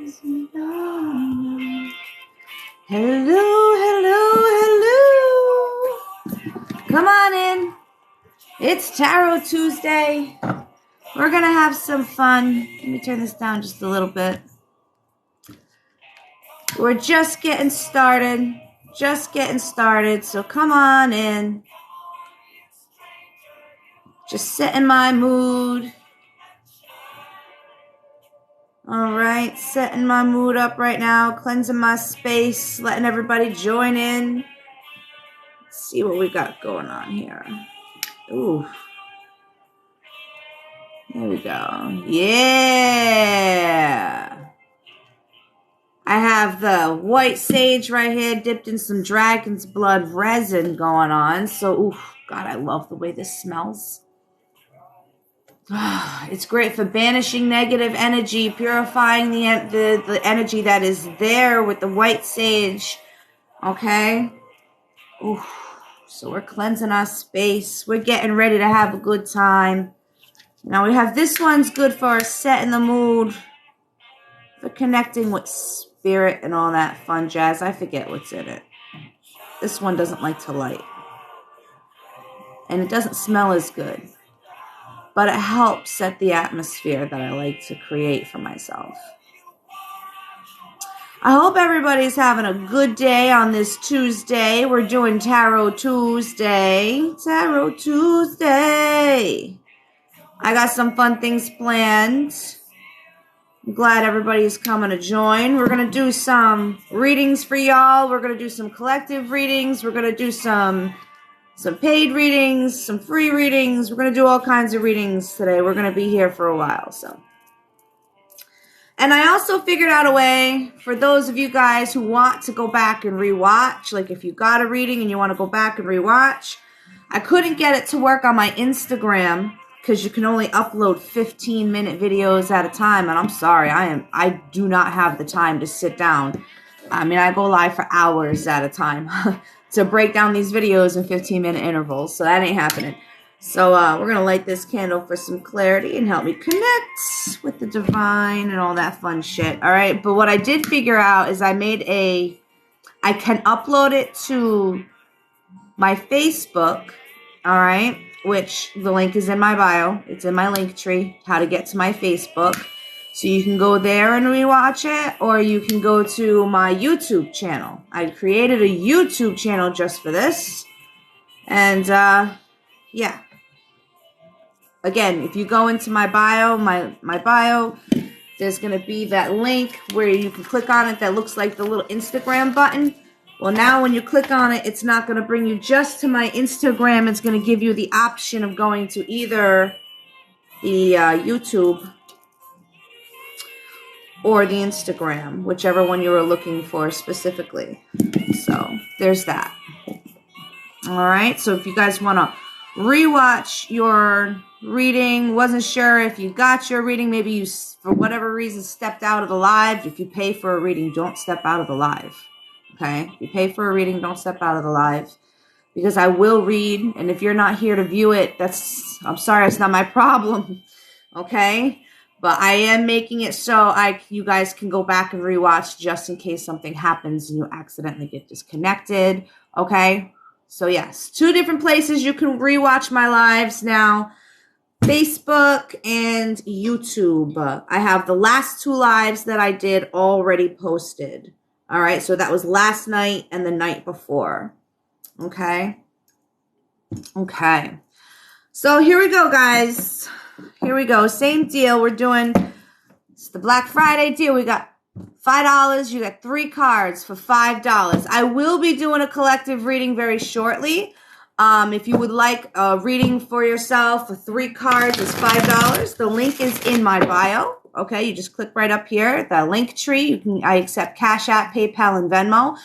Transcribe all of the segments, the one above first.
Hello, hello, hello. Come on in. It's Tarot Tuesday. We're going to have some fun. Let me turn this down just a little bit. We're just getting started. So come on in. Just setting my mood. All right, setting my mood up right now, cleansing my space, letting everybody join in. Let's see what we got going on here. Ooh. There we go. Yeah. I have the white sage right here dipped in some dragon's blood resin going on. So, God, I love the way this smells. It's great for banishing negative energy, purifying the energy that is there with the white sage. Okay? Ooh. So we're cleansing our space. We're getting ready to have a good time. Now we have this one's good for setting the mood, for connecting with spirit and all that fun jazz. I forget what's in it. This one doesn't like to light. And it doesn't smell as good. But it helps set the atmosphere that I like to create for myself. I hope everybody's having a good day on this Tuesday. We're doing Tarot Tuesday. Tarot Tuesday. I got some fun things planned. I'm glad everybody's coming to join. We're going to do some readings for y'all. We're going to do some collective readings. We're going to do some paid readings, some free readings. We're going to do all kinds of readings today. We're going to be here for a while. And I also figured out a way for those of you guys who want to go back and rewatch. Like if you got a reading and you want to go back and rewatch. I couldn't get it to work on my Instagram because you can only upload 15-minute videos at a time. And I'm sorry, I do not have the time to sit down. I mean, I go live for hours at a time to break down these videos in 15-minute intervals. So that ain't happening. So we're going to light this candle for some clarity and help me connect with the divine and all that fun shit. All right. But what I did figure out is I can upload it to my Facebook. All right. Which the link is in my bio. It's in my link tree, how to get to my Facebook. So you can go there and rewatch it, or you can go to my YouTube channel. I created a YouTube channel just for this. And, yeah. Again, if you go into my bio, my bio, there's going to be that link where you can click on it that looks like the little Instagram button. Well, now when you click on it, it's not going to bring you just to my Instagram. It's going to give you the option of going to either the YouTube or the Instagram, whichever one you were looking for specifically. So there's that. All right. So if you guys want to rewatch your reading, wasn't sure if you got your reading, maybe you, for whatever reason, stepped out of the live. If you pay for a reading, don't step out of the live. Okay? If you pay for a reading, don't step out of the live. Because I will read, and if you're not here to view it, I'm sorry, it's not my problem. Okay? But I am making it so you guys can go back and rewatch just in case something happens and you accidentally get disconnected. Okay? So yes, 2 different places you can rewatch my lives now. Facebook and YouTube. I have the last 2 lives that I did already posted. All right, so that was last night and the night before. Okay? Okay. So here we go, guys. Here we go. Same deal. It's the Black Friday deal. We got $5. You got 3 cards for $5. I will be doing a collective reading very shortly. If you would like a reading for yourself for 3 cards, it's $5. The link is in my bio. Okay, you just click right up here, the link tree. I accept Cash App, PayPal, and Venmo.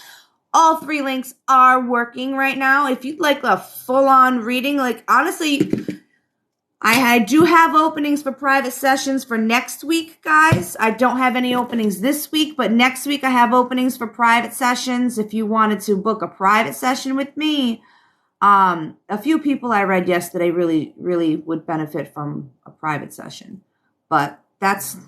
All 3 links are working right now. If you'd like a full-on reading, like honestly, I do have openings for private sessions for next week, guys. I don't have any openings this week, but next week I have openings for private sessions. If you wanted to book a private session with me, a few people I read yesterday really, really would benefit from a private session. But that's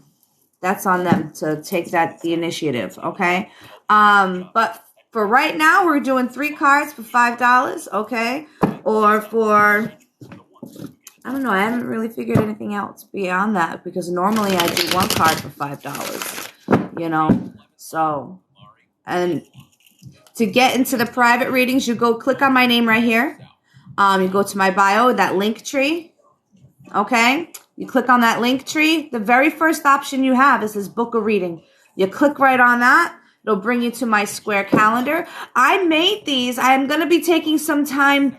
that's on them to take the initiative, okay? But for right now, we're doing 3 cards for $5, okay? Or for, I don't know, I haven't really figured anything else beyond that because normally I do 1 card for $5, you know? So, and to get into the private readings, you go click on my name right here. You go to my bio, that link tree, okay? You click on that link tree. The very first option you have is this book a reading. You click right on that. It'll bring you to my square calendar. I made these. I'm going to be taking some time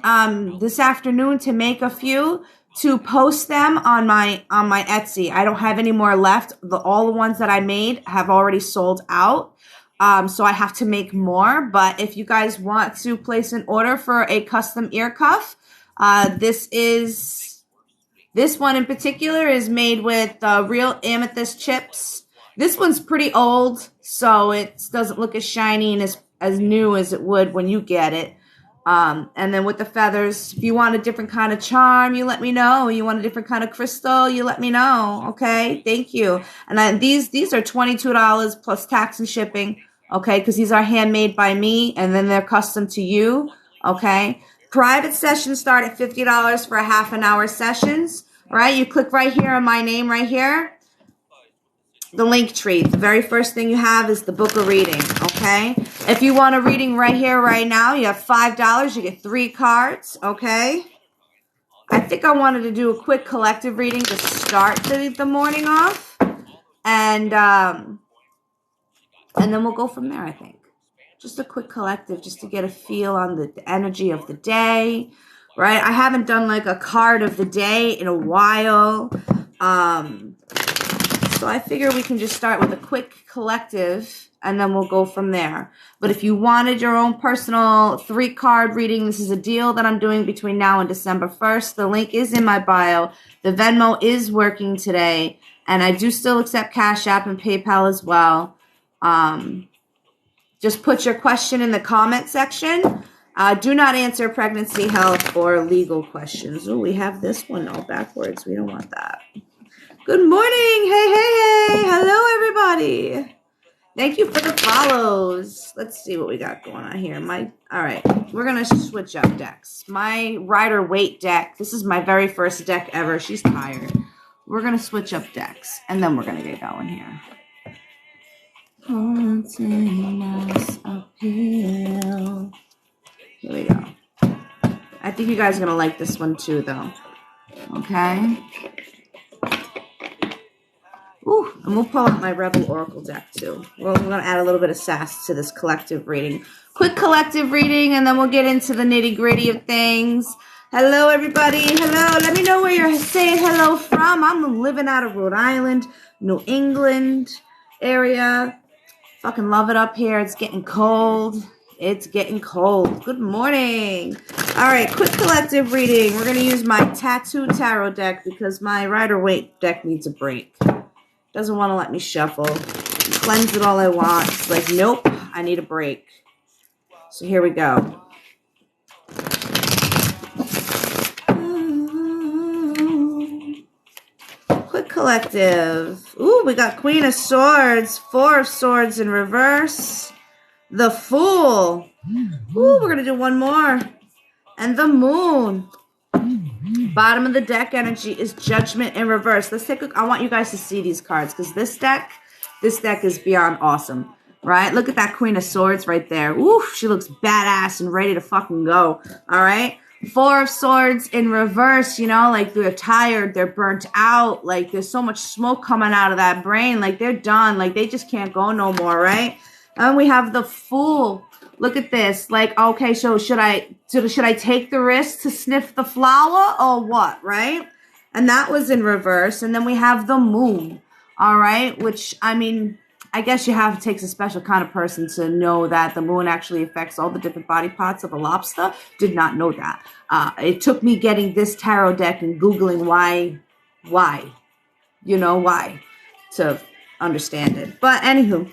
this afternoon to make a few to post them on my Etsy. I don't have any more left. All the ones that I made have already sold out. So I have to make more. But if you guys want to place an order for a custom ear cuff, this one in particular is made with real amethyst chips. This one's pretty old, so it doesn't look as shiny and as new as it would when you get it. And then with the feathers, if you want a different kind of charm, you let me know. You want a different kind of crystal, you let me know. Okay, thank you. And then these are $22 plus tax and shipping. Okay, because these are handmade by me, and then they're custom to you. Okay, private sessions start at $50 for a half-an-hour sessions. All right, you click right here on my name right here. The link tree. The very first thing you have is the book a reading, okay? If you want a reading right here, right now, you have $5. You get 3 cards, okay? I think I wanted to do a quick collective reading to start the morning off. And then we'll go from there, I think. Just a quick collective just to get a feel on the energy of the day, right? I haven't done like a card of the day in a while. So I figure we can just start with a quick collective and then we'll go from there. But if you wanted your own personal 3-card reading, this is a deal that I'm doing between now and December 1st. The link is in my bio. The Venmo is working today. And I do still accept Cash App and PayPal as well. Just put your question in the comment section. Do not answer pregnancy, health, or legal questions. Oh, we have this one all backwards. We don't want that. Good morning. Hey. Hello, everybody. Thank you for the follows. Let's see what we got going on here. All right, we're going to switch up decks. My Rider-Waite deck. This is my very first deck ever. She's tired. We're going to switch up decks, and then we're going to get going here. Haunting us uphill. Here we go. I think you guys are going to like this one too, though. Okay. Ooh, and we'll pull out my Rebel Oracle deck too. We're going to add a little bit of sass to this collective reading. Quick collective reading, and then we'll get into the nitty-gritty of things. Hello, everybody. Hello. Let me know where you're saying hello from. I'm living out of Rhode Island, New England area. Fucking love it up here. It's getting cold. It's getting cold. Good morning. All right, quick collective reading. We're going to use my Tattoo Tarot deck because my Rider-Waite deck needs a break. Doesn't want to let me shuffle. Cleanse it all I want. It's like, nope, I need a break. So here we go. Quick collective. Ooh, we got Queen of Swords, 4 of Swords in reverse. The Fool. Ooh, we're going to do one more. And the Moon. Bottom of the deck energy is Judgment in reverse. Let's take a, I want you guys to see these cards because this deck is beyond awesome, right? Look at that Queen of Swords right there. Ooh, she looks badass and ready to fucking go, all right? 4 of Swords in reverse, you know, like they're tired, they're burnt out, like there's so much smoke coming out of that brain, like they're done, like they just can't go no more, right? And we have the Fool. Look at this. Like, okay, so should I take the risk to sniff the flower or what, right? And that was in reverse. And then we have the Moon, all right? Which, I mean, I guess it takes a special kind of person to know that the moon actually affects all the different body parts of a lobster. Did not know that. It took me getting this tarot deck and Googling why, you know, why, to understand it. But anywho.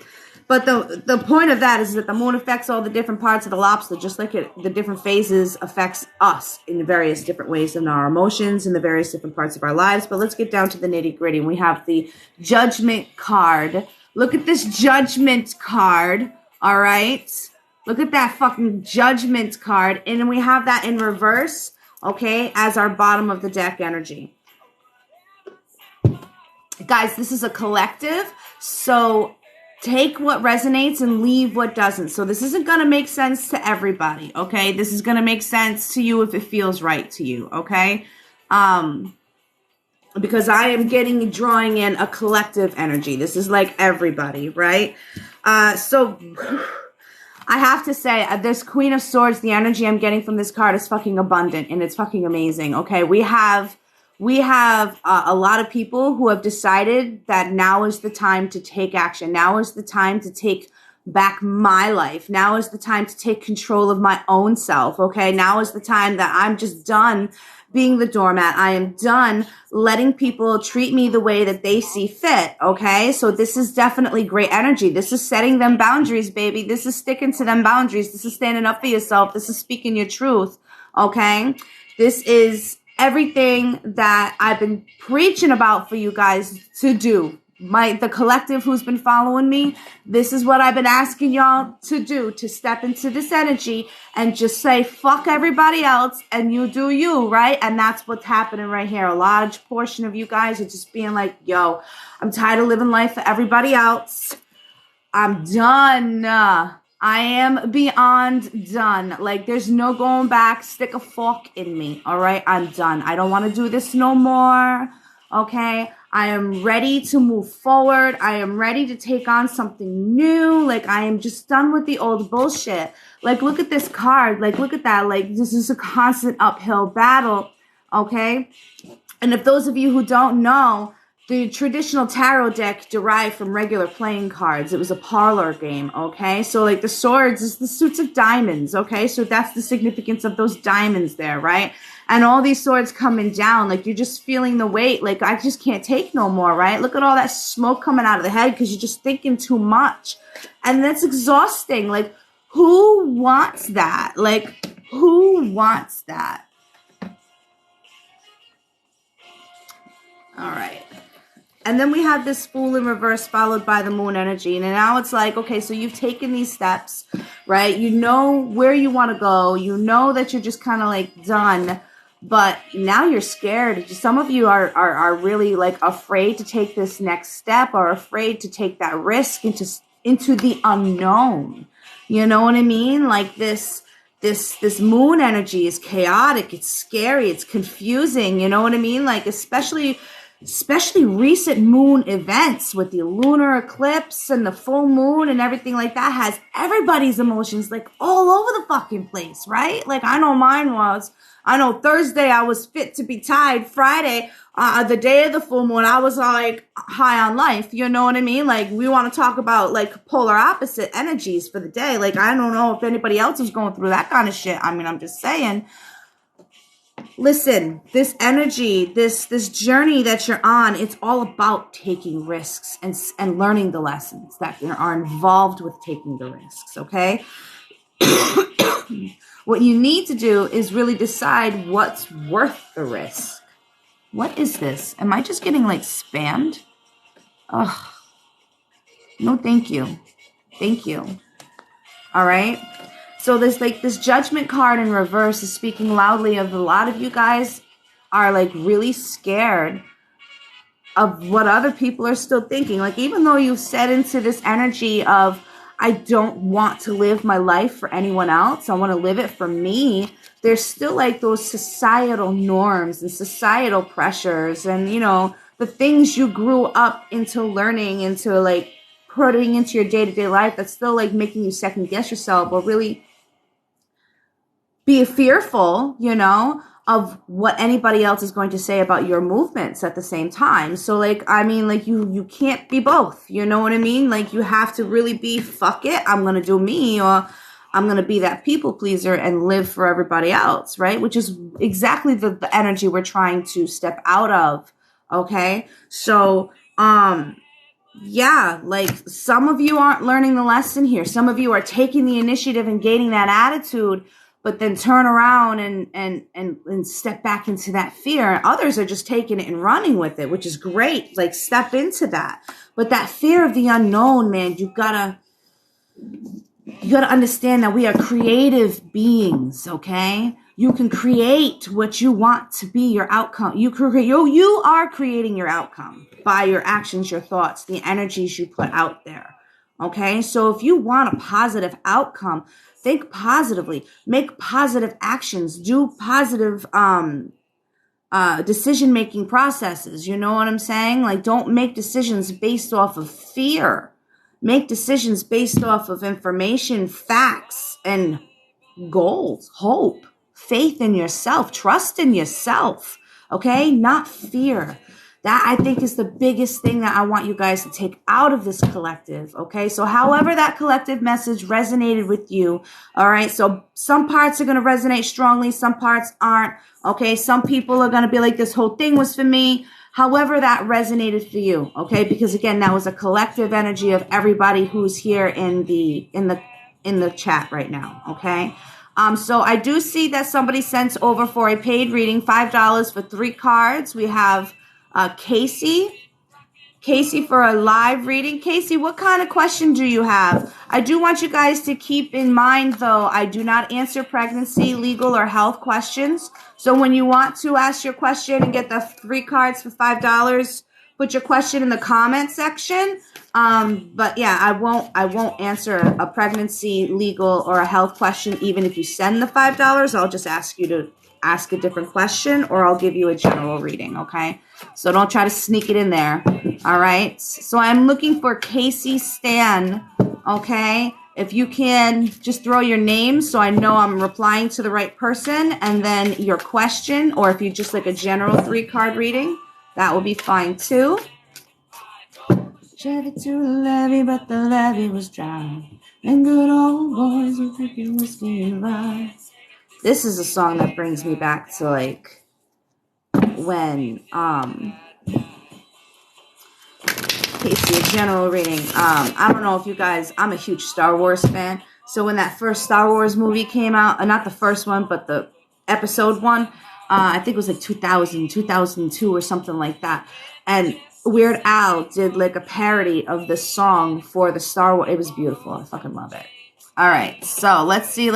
But the point of that is that the moon affects all the different parts of the lobster, just like the different phases affects us in various different ways in our emotions and the various different parts of our lives. But let's get down to the nitty gritty. We have the Judgment card. Look at this Judgment card. All right. Look at that fucking Judgment card. And then we have that in reverse, okay, as our bottom of the deck energy. Guys, this is a collective, so take what resonates and leave what doesn't. So this isn't going to make sense to everybody, okay? This is going to make sense to you if it feels right to you, okay? Because I am drawing in a collective energy. This is like everybody, right? So I have to say, this Queen of Swords, the energy I'm getting from this card is fucking abundant, and it's fucking amazing, okay? We have a lot of people who have decided that now is the time to take action. Now is the time to take back my life. Now is the time to take control of my own self, okay? Now is the time that I'm just done being the doormat. I am done letting people treat me the way that they see fit, okay? So this is definitely great energy. This is setting them boundaries, baby. This is sticking to them boundaries. This is standing up for yourself. This is speaking your truth, okay? This is everything that I've been preaching about for you guys to do. The collective who's been following me, this is what I've been asking y'all to do, to step into this energy and just say, fuck everybody else and you do you, right? And that's what's happening right here. A large portion of you guys are just being like, yo, I'm tired of living life for everybody else. I'm done. I am beyond done. Like, there's no going back. Stick a fork in me, all right? I'm done. I don't want to do this no more, okay? I am ready to move forward. I am ready to take on something new. Like, I am just done with the old bullshit. Like, look at this card. Like, look at that. Like, this is a constant uphill battle, okay? And if those of you who don't know, the traditional tarot deck derived from regular playing cards. It was a parlor game, okay? So, like, the swords is the suits of diamonds, okay? So that's the significance of those diamonds there, right? And all these swords coming down, like, you're just feeling the weight. Like, I just can't take no more, right? Look at all that smoke coming out of the head because you're just thinking too much. And that's exhausting. Like, who wants that? Like, who wants that? All right. And then we have this Fool in reverse followed by the Moon energy. And now it's like, okay, so you've taken these steps, right? You know where you want to go. You know that you're just kind of like done. But now you're scared. Some of you are really like afraid to take this next step or afraid to take that risk into the unknown. You know what I mean? Like this Moon energy is chaotic. It's scary. It's confusing. You know what I mean? Like especially recent moon events with the lunar eclipse and the full moon and everything like that has everybody's emotions like all over the fucking place, right? Like I know mine was. I know Thursday I was fit to be tied. Friday, the day of the full moon, I was like high on life. You know what I mean? Like we want to talk about like polar opposite energies for the day. Like I don't know if anybody else is going through that kind of shit. I mean, I'm just saying. Listen, this energy, this journey that you're on, it's all about taking risks and learning the lessons that are involved with taking the risks, okay? What you need to do is really decide what's worth the risk. What is this? Am I just getting like spammed? Ugh. No, thank you. Thank you. All right? So there's like this Judgment card in reverse is speaking loudly of a lot of you guys are like really scared of what other people are still thinking. Like even though you've set into this energy of I don't want to live my life for anyone else, I want to live it for me, there's still like those societal norms and societal pressures and, you know, the things you grew up into learning, into like putting into your day-to-day life that's still like making you second guess yourself or really be fearful, you know, of what anybody else is going to say about your movements at the same time. So like, I mean, like you can't be both, you know what I mean? Like you have to really be, fuck it, I'm going to do me, or I'm going to be that people pleaser and live for everybody else, right? Which is exactly the energy we're trying to step out of. Okay. So, yeah, like some of you aren't learning the lesson here. Some of you are taking the initiative and gaining that attitude, but then turn around and step back into that fear. And others are just taking it and running with it, which is great. Like step into that. But that fear of the unknown, man, you gotta understand that we are creative beings, okay? You can create what you want to be your outcome. You are creating your outcome by your actions, your thoughts, the energies you put out there. Okay? So if you want a positive outcome, think positively, make positive actions, do positive decision-making processes. You know what I'm saying? Like, don't make decisions based off of fear. Make decisions based off of information, facts, and goals, hope, faith in yourself, trust in yourself, okay? Not fear. That, I think, is the biggest thing that I want you guys to take out of this collective, okay? So however that collective message resonated with you, all right? So some parts are going to resonate strongly, some parts aren't, okay? Some people are going to be like, this whole thing was for me. However that resonated for you, okay? Because again, that was a collective energy of everybody who's here in the chat right now, okay? So I do see that somebody sent over for a paid reading, $5 for 3 cards. We have Casey for a live reading. Casey, what kind of question do you have? I do want you guys to keep in mind, though, I do not answer pregnancy, legal, or health questions. So when you want to ask your question and get the 3 cards for $5, put your question in the comment section. But yeah, I won't answer a pregnancy, legal, or a health question. Even if you send the $5, I'll just ask you to ask a different question, or I'll give you a general reading, okay? So don't try to sneak it in there, all right? So I'm looking for Casey Stan, okay? If you can just throw your name so I know I'm replying to the right person, and then your question, or if you just like a general 3-card reading, that will be fine too. Chevy to the levee, but the levee was dry, and good old boys were drinking whiskey and rye. This is a song that brings me back to like when Casey, a general reading. I don't know if you guys, I'm a huge Star Wars fan. So when that first Star Wars movie came out, not the first one, but the episode one, I think it was like 2000, 2002 or something like that. And Weird Al did like a parody of the song for the Star Wars. It was beautiful. I fucking love it. All right, so let's see.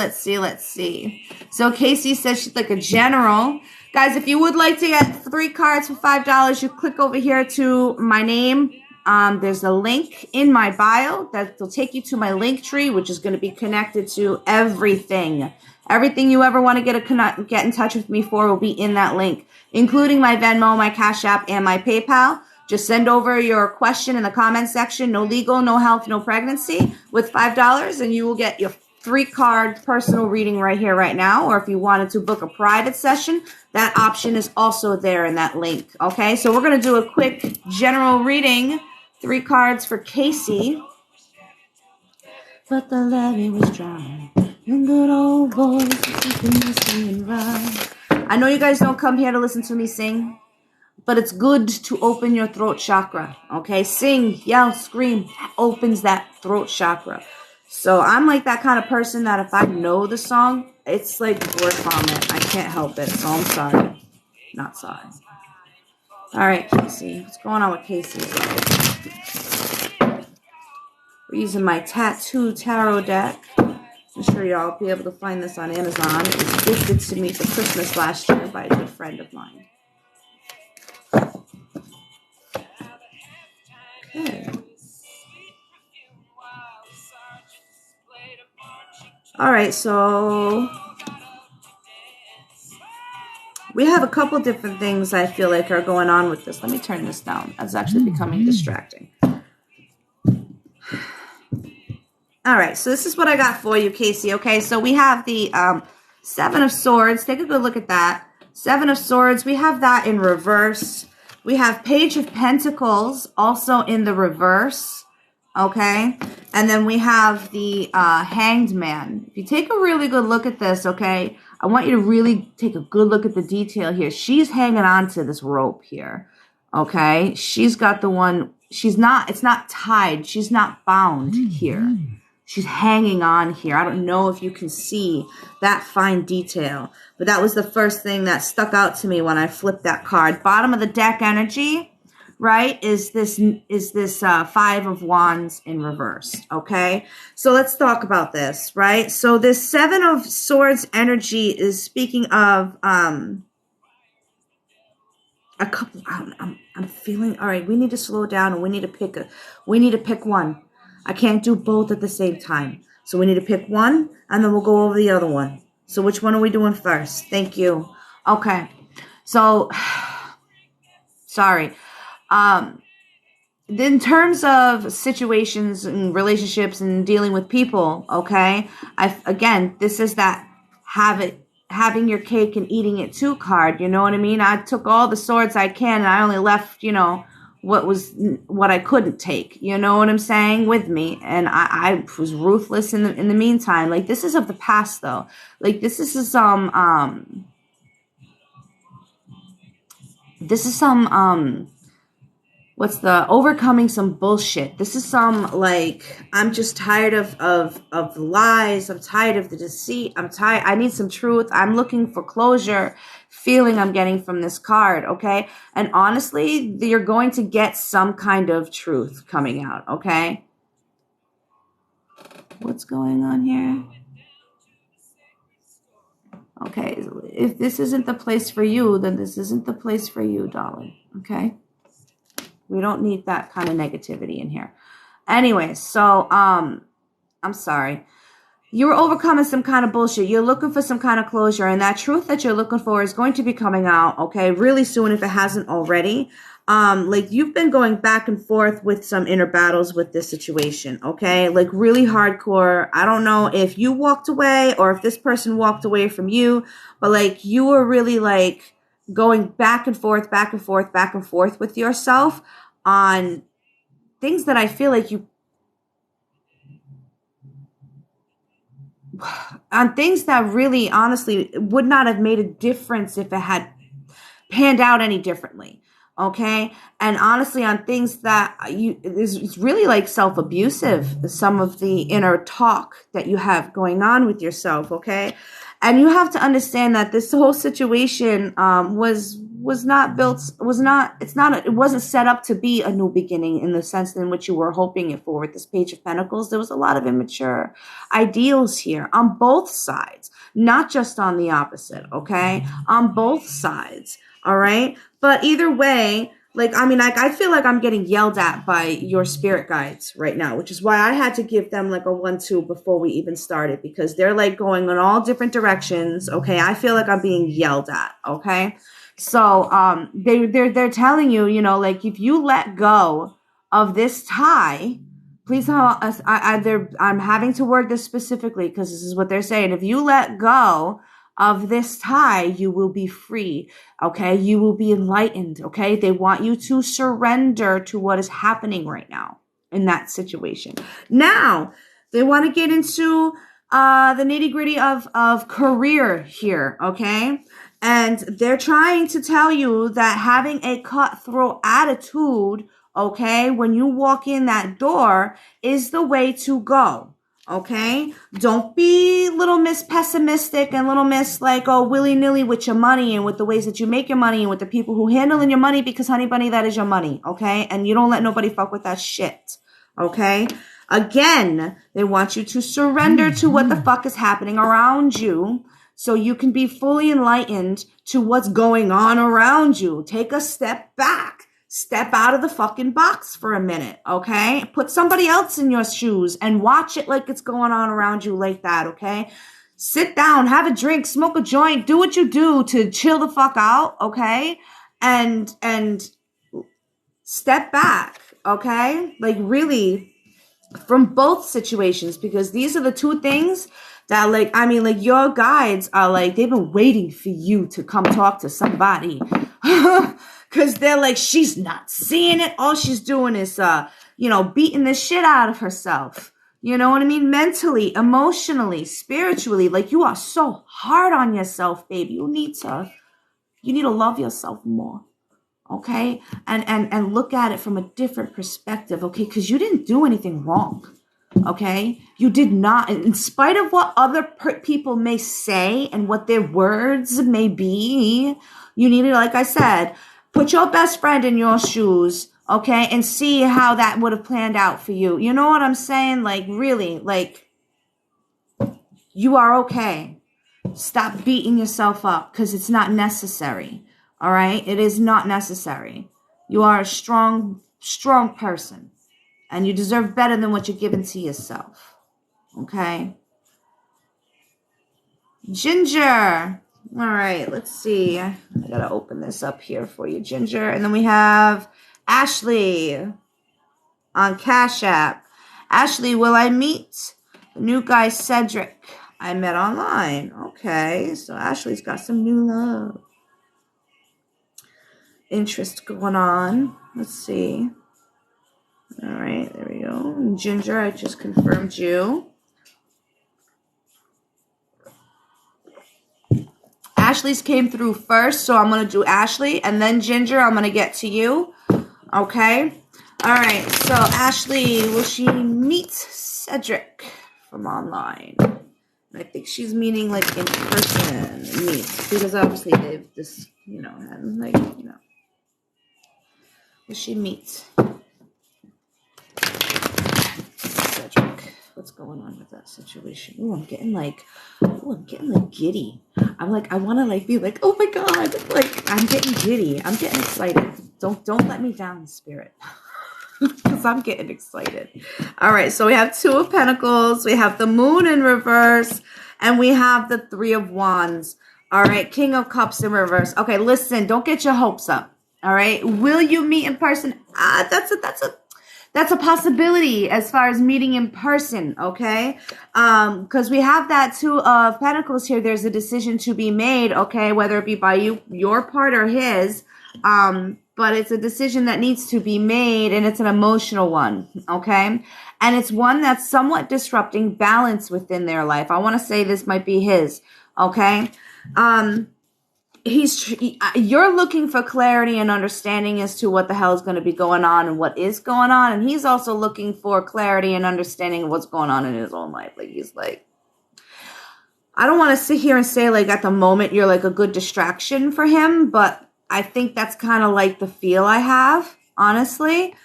So Casey says she's like a general. Guys, if you would like to get 3 cards for $5, you click over here to my name. There's a link in my bio that will take you to my link tree, which is going to be connected to everything. Everything you ever want to get in touch with me for will be in that link, including my Venmo, my Cash App, and my PayPal. Just send over your question in the comment section. No legal, no health, no pregnancy with $5, and you will get your 3-card personal reading right here, right now. Or if you wanted to book a private session, that option is also there in that link. Okay, so we're going to do a quick general reading. 3 cards for Casey. But the levee was dry, and good old boys were drinking whiskey and rye. I know you guys don't come here to listen to me sing, but it's good to open your throat chakra, okay? Sing, yell, scream. That opens that throat chakra. So I'm like that kind of person that if I know the song, it's like word vomit. I can't help it, so I'm sorry. Not sorry. All right, Casey. What's going on with Casey? We're using my Tattoo Tarot deck. I'm sure y'all will be able to find this on Amazon. It was gifted to me for Christmas last year by a good friend of mine. Okay. All right, so we have a couple different things I feel like are going on with this. Let me turn this down. It's actually becoming distracting. All right, so this is what I got for you, Casey, okay? So we have the 7 of Swords. Take a good look at that. 7 of Swords. We have that in reverse. We have Page of Pentacles also in the reverse, okay? And then we have the Hanged Man. If you take a really good look at this, okay, I want you to really take a good look at the detail here. She's hanging on to this rope here, okay? She's got the one it's not tied. She's not bound here. She's hanging on here. I don't know if you can see that fine detail, but that was the first thing that stuck out to me when I flipped that card. Bottom of the deck energy, right, is this Five of Wands in reverse, okay? So let's talk about this, right? So this Seven of Swords energy is speaking of a couple. I'm feeling all right. We need to slow down, and we need to pick one. I can't do both at the same time, so we need to pick one, and then we'll go over the other one. So which one are we doing first? Thank you. Okay. So sorry. In terms of situations and relationships and dealing with people, okay, this is that having your cake and eating it too card, you know what I mean? I took all the swords I can, and I only left, what I couldn't take, you know what I'm saying, with me, and I was ruthless in the meantime. Like, this is of the past, though. Like, this is some what's the overcoming some bullshit. This is some, like, I'm just tired of the lies. I'm tired of the deceit. I need some truth. I'm looking for closure, feeling I'm getting from this card, okay? And honestly, you're going to get some kind of truth coming out, okay? What's going on here? Okay, if this isn't the place for you, then this isn't the place for you, darling, okay? We don't need that kind of negativity in here. Anyway, so, I'm sorry. You were overcoming some kind of bullshit. You're looking for some kind of closure, and that truth that you're looking for is going to be coming out, okay, really soon if it hasn't already. Like, you've been going back and forth with some inner battles with this situation, okay? Like, really hardcore. I don't know if you walked away or if this person walked away from you, but, like, you were really, like, going back and forth with yourself on things that I feel like on things that really, honestly, would not have made a difference if it had panned out any differently. Okay. And honestly, on things that it's really like self-abusive, some of the inner talk that you have going on with yourself. Okay. And you have to understand that this whole situation, it wasn't set up to be a new beginning in the sense in which you were hoping it for with this Page of Pentacles. There was a lot of immature ideals here on both sides, not just on the opposite. Okay. On both sides. All right. But either way, I feel like I'm getting yelled at by your spirit guides right now, which is why I had to give them like a 1-2 before we even started, because they're like going in all different directions. Okay. I feel like I'm being yelled at. Okay. So, they're telling you, like, if you let go of this tie, please, I'm having to word this specifically because this is what they're saying. If you let go of this tie, you will be free, okay? You will be enlightened, okay? They want you to surrender to what is happening right now in that situation. Now, they want to get into the nitty-gritty of career here, okay? And they're trying to tell you that having a cutthroat attitude, okay, when you walk in that door is the way to go. Okay, don't be little miss pessimistic and little miss like, oh, willy-nilly with your money and with the ways that you make your money and with the people who handling your money, because honey bunny, that is your money. Okay. And you don't let nobody fuck with that shit. Okay. Again, they want you to surrender to what the fuck is happening around you so you can be fully enlightened to what's going on around you. Take a step back. Step out of the fucking box for a minute, okay? Put somebody else in your shoes and watch it like it's going on around you like that, okay? Sit down, have a drink, smoke a joint, do what you do to chill the fuck out, okay? And step back, okay? Like, really, from both situations, because these are the two things that, your guides are like, they've been waiting for you to come talk to somebody. Because they're like, she's not seeing it. All she's doing is, beating the shit out of herself. You know what I mean? Mentally, emotionally, spiritually. Like, you are so hard on yourself, baby. You need to love yourself more. okay? And look at it from a different perspective, okay? Because you didn't do anything wrong, okay? You did not, in spite of what other people may say and what their words may be, you need to, like I said, put your best friend in your shoes, okay? And see how that would have planned out for you. You know what I'm saying? Like, really, like, you are okay. Stop beating yourself up because it's not necessary. All right? It is not necessary. You are a strong person. And you deserve better than what you're giving to yourself. Okay? Ginger. All right, let's see. I gotta open this up here for you, Ginger. And then we have Ashley on Cash App. Ashley, will I meet the new guy, Cedric? I met online. Okay, so Ashley's got some new love. Interest going on. Let's see. All right, there we go. Ginger, I just confirmed you. Ashley's came through first, so I'm going to do Ashley, and then Ginger, I'm going to get to you. Okay? All right, so Ashley, will she meet Cedric from online? I think she's meeting, like, in person, because obviously they've just, you know, had, like, you know. Will she meet Cedric? What's going on with that situation? Ooh, I'm getting like giddy. I'm like, I want to like be like, oh my God, like I'm getting giddy. I'm getting excited. Don't let me down, Spirit. Because I'm getting excited. All right, so we have Two of Pentacles, we have the Moon in reverse, and we have the Three of Wands. All right, King of Cups in reverse. Okay, listen, don't get your hopes up. All right, will you meet in person? That's a possibility as far as meeting in person, okay? Because we have that Two of Pentacles here. There's a decision to be made, okay, whether it be by you, your part, or his. But it's a decision that needs to be made, and it's an emotional one, okay? And it's one that's somewhat disrupting balance within their life. I want to say this might be his, okay? You're looking for clarity and understanding as to what the hell is going to be going on and what is going on. And he's also looking for clarity and understanding of what's going on in his own life. Like, he's like, I don't want to sit here and say, like, at the moment you're like a good distraction for him, but I think that's kind of like the feel I have, honestly.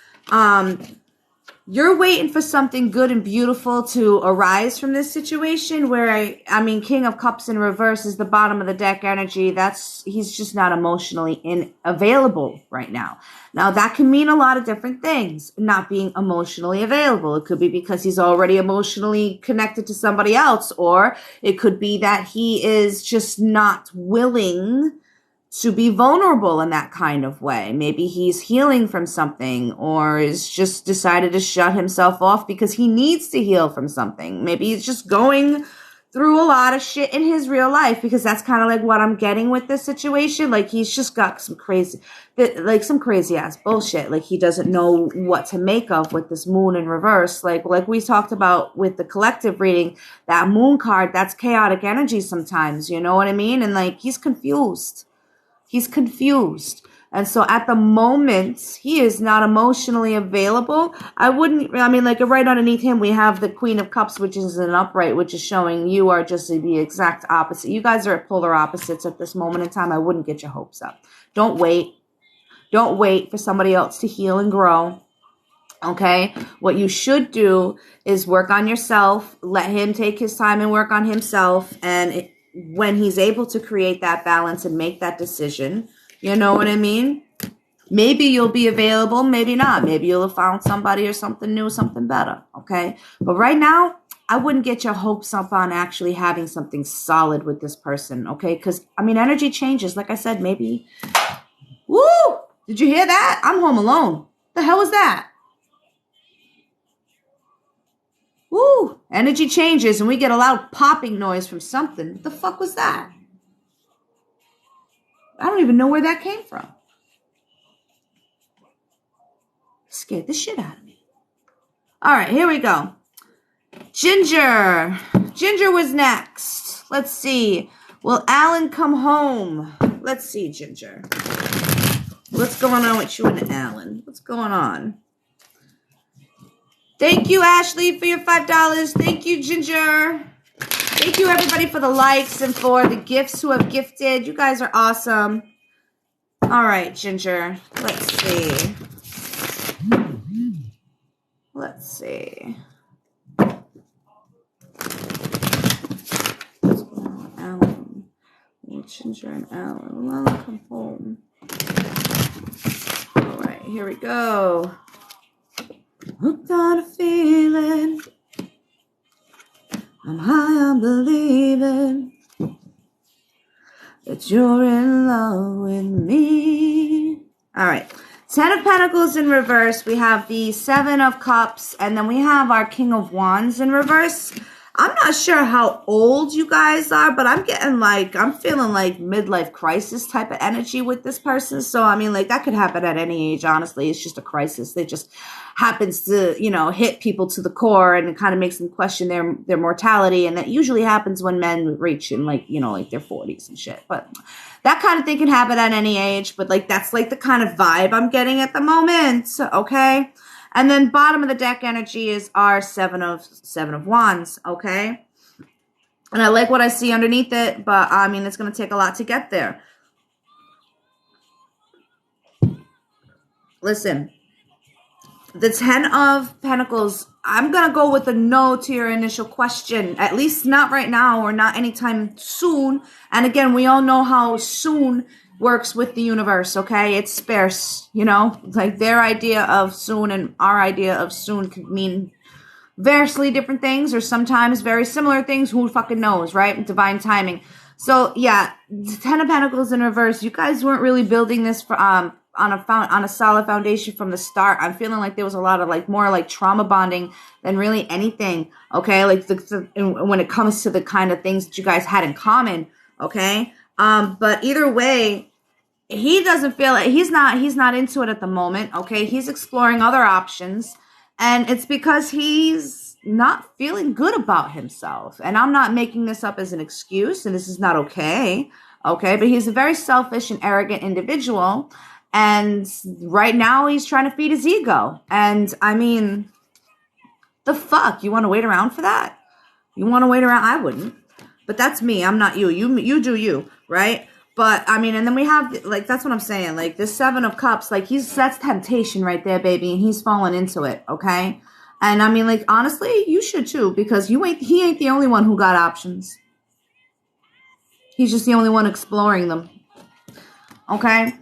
You're waiting for something good and beautiful to arise from this situation where, I mean, King of Cups in reverse is the bottom of the deck energy. He's just not emotionally available right now. Now, that can mean a lot of different things, not being emotionally available. It could be because he's already emotionally connected to somebody else, or it could be that he is just not willing to be vulnerable in that kind of way. Maybe he's healing from something, or is just decided to shut himself off because he needs to heal from something. Maybe he's just going through a lot of shit in his real life, because that's kind of like what I'm getting with this situation. Like, he's just got some crazy ass bullshit. Like, he doesn't know what to make of with this Moon in reverse. Like we talked about with the collective reading, that Moon card, that's chaotic energy sometimes, you know what I mean? And like, he's confused. He's confused. And so at the moment, he is not emotionally available. Like right underneath him, we have the Queen of Cups, which is an upright, which is showing you are just the exact opposite. You guys are at polar opposites at this moment in time. I wouldn't get your hopes up. Don't wait. Don't wait for somebody else to heal and grow. Okay? What you should do is work on yourself. Let him take his time and work on himself. And when he's able to create that balance and make that decision, you know what I mean? Maybe you'll be available, maybe not. Maybe you'll have found somebody or something new, something better, okay? But right now, I wouldn't get your hopes up on actually having something solid with this person, okay? Because, I mean, energy changes. Like I said, maybe... Woo! Did you hear that? I'm home alone. The hell was that? Woo! Energy changes and we get a loud popping noise from something. What the fuck was that? I don't even know where that came from. Scared the shit out of me. All right, here we go. Ginger. Ginger was next. Let's see. Will Alan come home? Let's see, Ginger. What's going on with you and Alan? What's going on? Thank you, Ashley, for your $5. Thank you, Ginger. Thank you, everybody, for the likes and for the gifts who have gifted. You guys are awesome. All right, Ginger. Let's see. Let's see. What's going on, Alan? Ginger and Alan. Well, come home. All right, here we go. Hooked on a feeling. I'm high on believing that you're in love with me. All right. 10 of Pentacles in reverse. We have the 7 of Cups. And then we have our King of Wands in reverse. I'm not sure how old you guys are, but I'm feeling like midlife crisis type of energy with this person. So, I mean, like, that could happen at any age, honestly. It's just a crisis. It just happens to, you know, hit people to the core, and it kind of makes them question their mortality. And that usually happens when men reach in, like, you know, like their 40s and shit. But that kind of thing can happen at any age. But, like, that's, like, the kind of vibe I'm getting at the moment. Okay? And then bottom of the deck energy is our seven of Wands, okay? And I like what I see underneath it, but I mean, it's going to take a lot to get there. Listen, the 10 of Pentacles, I'm going to go with a no to your initial question, at least not right now or not anytime soon. And again, we all know how soon works with the universe, okay? It's sparse, you know? Like, their idea of soon and our idea of soon could mean variously different things, or sometimes very similar things. Who fucking knows, right? Divine timing. So, yeah, 10 of Pentacles in reverse. You guys weren't really building this for on a solid foundation from the start. I'm feeling like there was a lot of, like, more like trauma bonding than really anything, okay? Like, when it comes to the kind of things that you guys had in common, okay? But either way, he doesn't feel it. He's not into it at the moment. Okay. He's exploring other options, and it's because he's not feeling good about himself. And I'm not making this up as an excuse, and this is not okay. Okay. But he's a very selfish and arrogant individual. And right now he's trying to feed his ego. And I mean, the fuck, you want to wait around for that? You want to wait around? I wouldn't, but that's me. I'm not you. You do you, right? But, I mean, and then we have, like, that's what I'm saying. Like, this 7 of Cups, like, that's temptation right there, baby. And he's falling into it, okay? And, I mean, like, honestly, you should too. Because he ain't the only one who got options. He's just the only one exploring them. Okay?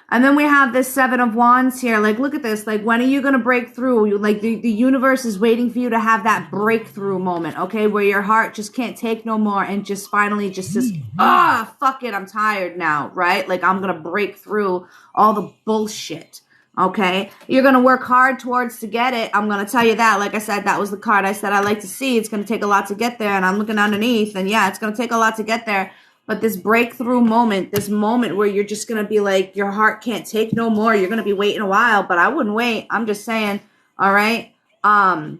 And then we have this 7 of Wands here. Like, look at this. Like, when are you going to break through? Like, the universe is waiting for you to have that breakthrough moment, okay? Where your heart just can't take no more and just finally just says, fuck it, I'm tired now, right? Like, I'm going to break through all the bullshit, okay? You're going to work hard towards to get it. I'm going to tell you that. Like I said, that was the card I said I like to see. It's going to take a lot to get there. And I'm looking underneath, and yeah, it's going to take a lot to get there. But this breakthrough moment, this moment where you're just going to be like, your heart can't take no more. You're going to be waiting a while, but I wouldn't wait. I'm just saying, all right? I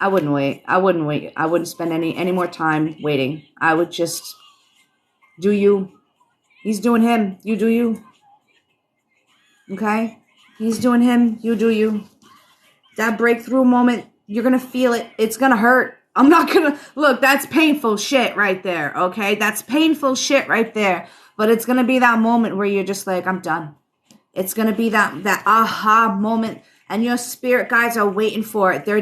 wouldn't wait. I wouldn't spend any more time waiting. I would just do you. He's doing him. You do you. Okay? He's doing him. You do you. That breakthrough moment, you're going to feel it. It's going to hurt. I'm not going to, look, that's painful shit right there, okay? That's painful shit right there. But it's going to be that moment where you're just like, I'm done. It's going to be that aha moment. And your spirit guides are waiting for it. They're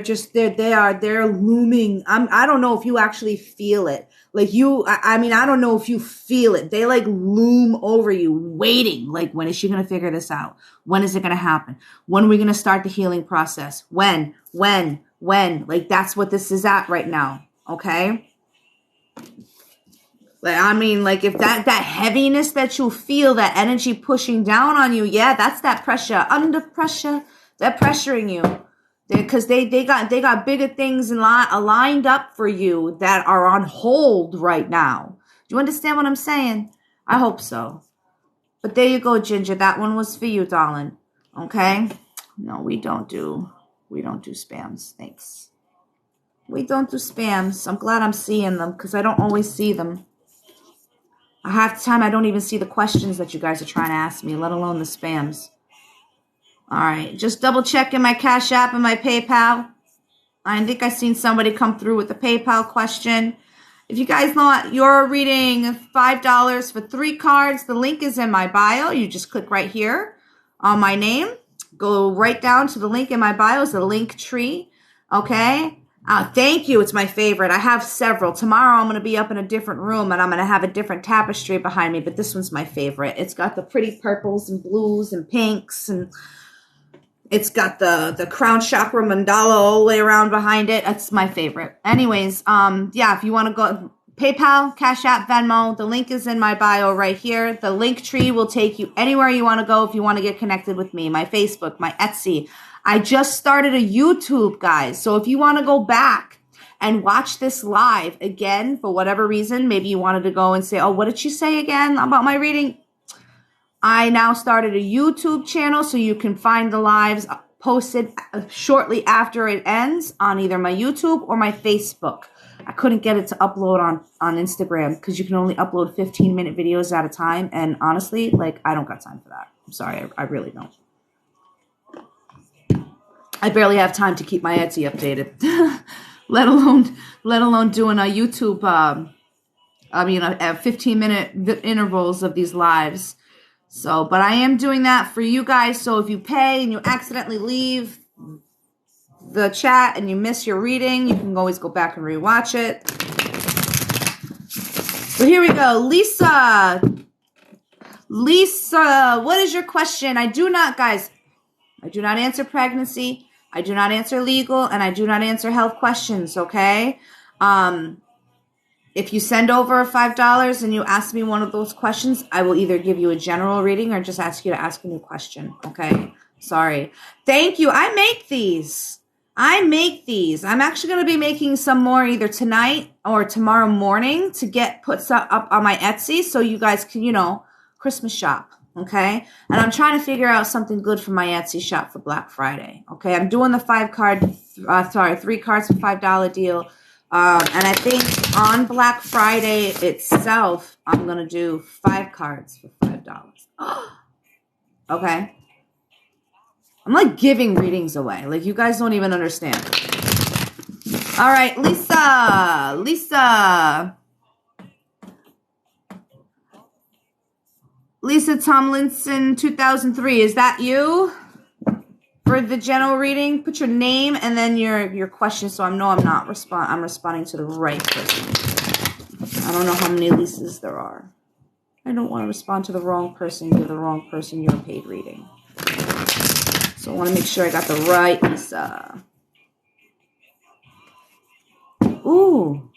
looming. I don't know if you actually feel it. Like I don't know if you feel it. They like loom over you, waiting. Like, when is she going to figure this out? When is it going to happen? When are we going to start the healing process? When? Like, that's what this is at right now. Okay. Like, I mean, like, if that heaviness that you feel, that energy pushing down on you, yeah, that's that pressure, under pressure, they're pressuring you. Because they got bigger things lined up for you that are on hold right now. Do you understand what I'm saying? I hope so. But there you go, Ginger. That one was for you, darling. Okay? No, we don't do spams. Thanks. We don't do spams. I'm glad I'm seeing them because I don't always see them. half the time I don't even see the questions that you guys are trying to ask me, let alone the spams. All right, just double checking my Cash App and my PayPal. I think I seen somebody come through with a PayPal question. If you guys want your reading, $5 for 3 cards. The link is in my bio. You just click right here on my name. Go right down to the link in my bio. It's a link tree. Okay. Thank you. It's my favorite. I have several. Tomorrow I'm going to be up in a different room and I'm going to have a different tapestry behind me. But this one's my favorite. It's got the pretty purples and blues and pinks, and it's got the crown chakra mandala all the way around behind it. That's my favorite. Anyways, yeah, if you want to go PayPal, Cash App, Venmo, the link is in my bio right here. The link tree will take you anywhere you want to go if you want to get connected with me. My Facebook, my Etsy. I just started a YouTube, guys. So if you want to go back and watch this live again, for whatever reason, maybe you wanted to go and say, oh, what did she say again about my reading? I now started a YouTube channel, so you can find the lives posted shortly after it ends on either my YouTube or my Facebook. I couldn't get it to upload on Instagram because you can only upload 15-minute videos at a time. And honestly, like, I don't got time for that. I'm sorry. I really don't. I barely have time to keep my Etsy updated, let alone doing a YouTube, 15-minute intervals of these lives. So, but I am doing that for you guys. So if you pay and you accidentally leave the chat and you miss your reading, you can always go back and rewatch it. So here we go. Lisa, what is your question? I do not answer pregnancy. I do not answer legal, and I do not answer health questions, okay? If you send over $5 and you ask me one of those questions, I will either give you a general reading or just ask you to ask a new question, okay? Sorry. Thank you. I make these. I'm actually going to be making some more either tonight or tomorrow morning to get put up on my Etsy so you guys can, Christmas shop, okay? And I'm trying to figure out something good for my Etsy shop for Black Friday, okay? I'm doing the 3 cards for $5 deal. And I think on Black Friday itself, I'm going to do 5 cards for $5. Okay. I'm like giving readings away. Like, you guys don't even understand. All right, Lisa Tomlinson, 2003. Is that you? For the general reading, put your name and then your question, so I know I'm responding to the right person. I don't know how many Lisas there are. I don't want to respond to the wrong person, give the wrong person your paid reading. So I want to make sure I got the right Lisa. Ooh.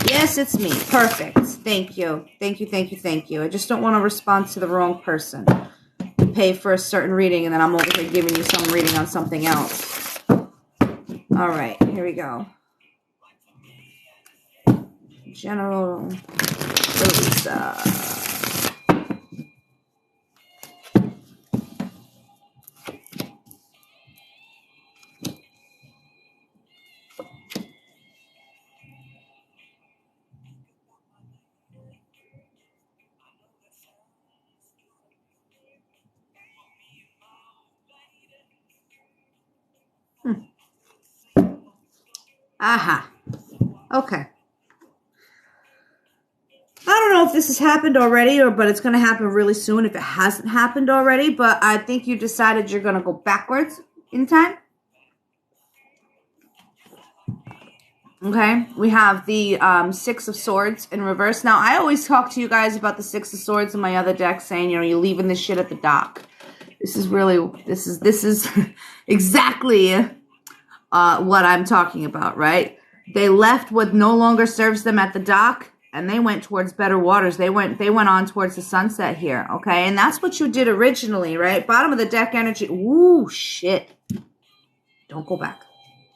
Yes, it's me. Perfect. Thank you. I just don't want to respond to the wrong person. Pay for a certain reading, and then I'm over here giving you some reading on something else. All right, here we go. General Lisa. Aha. Okay. I don't know if this has happened already, but it's going to happen really soon if it hasn't happened already. But I think you decided you're going to go backwards in time. Okay. We have the 6 of Swords in reverse. Now, I always talk to you guys about the 6 of Swords in my other deck, saying, you're leaving this shit at the dock. This is exactly what I'm talking about, right? They left what no longer serves them at the dock, and they went towards better waters. They went on towards the sunset here, okay? And that's what you did originally, right? Bottom of the deck energy. Ooh, shit. Don't go back,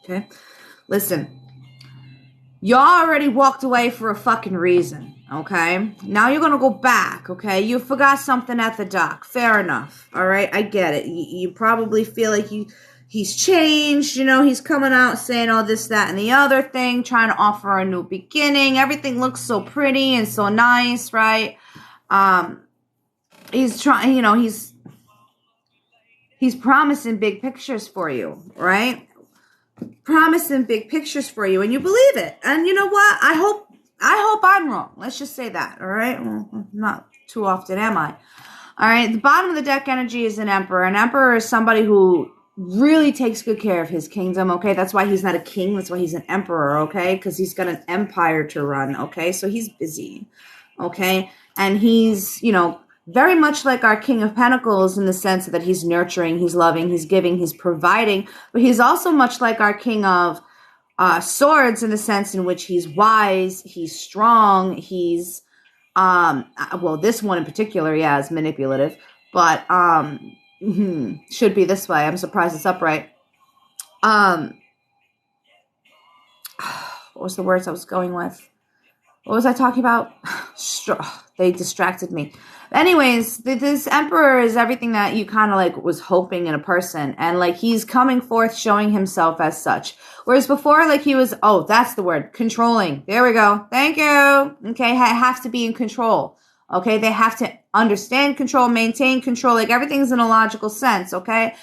okay? Listen, y'all already walked away for a fucking reason, okay? Now you're going to go back, okay? You forgot something at the dock. Fair enough, all right? I get it. You probably feel like he's changed, you know, he's coming out saying all this, that, and the other thing, trying to offer a new beginning. Everything looks so pretty and so nice, right? He's trying, you know, he's promising big pictures for you, right? Promising big pictures for you, and you believe it. And you know what? I hope I'm wrong. Let's just say that, all right? Well, not too often am I. All right, the bottom of the deck energy is an emperor. An emperor is somebody who really takes good care of his kingdom, okay? That's why he's not a king. That's why he's an emperor, okay? Because he's got an empire to run, okay? So he's busy, okay? And he's, you know, very much like our King of Pentacles in the sense that he's nurturing, he's loving, he's giving, he's providing. But he's also much like our King of Swords in the sense in which he's wise, he's strong, he's... well, this one in particular, yeah, is manipulative, but, should be this way. I'm surprised it's upright. What was the words I was going with? What was I talking about? They distracted me. Anyways, this emperor is everything that you kind of like was hoping in a person. And like, he's coming forth showing himself as such. Whereas before, like he was, oh, that's the word, controlling. There we go. Thank you. Okay. Have to be in control. Okay. They have to understand control, maintain control. Like everything's in a logical sense. Okay.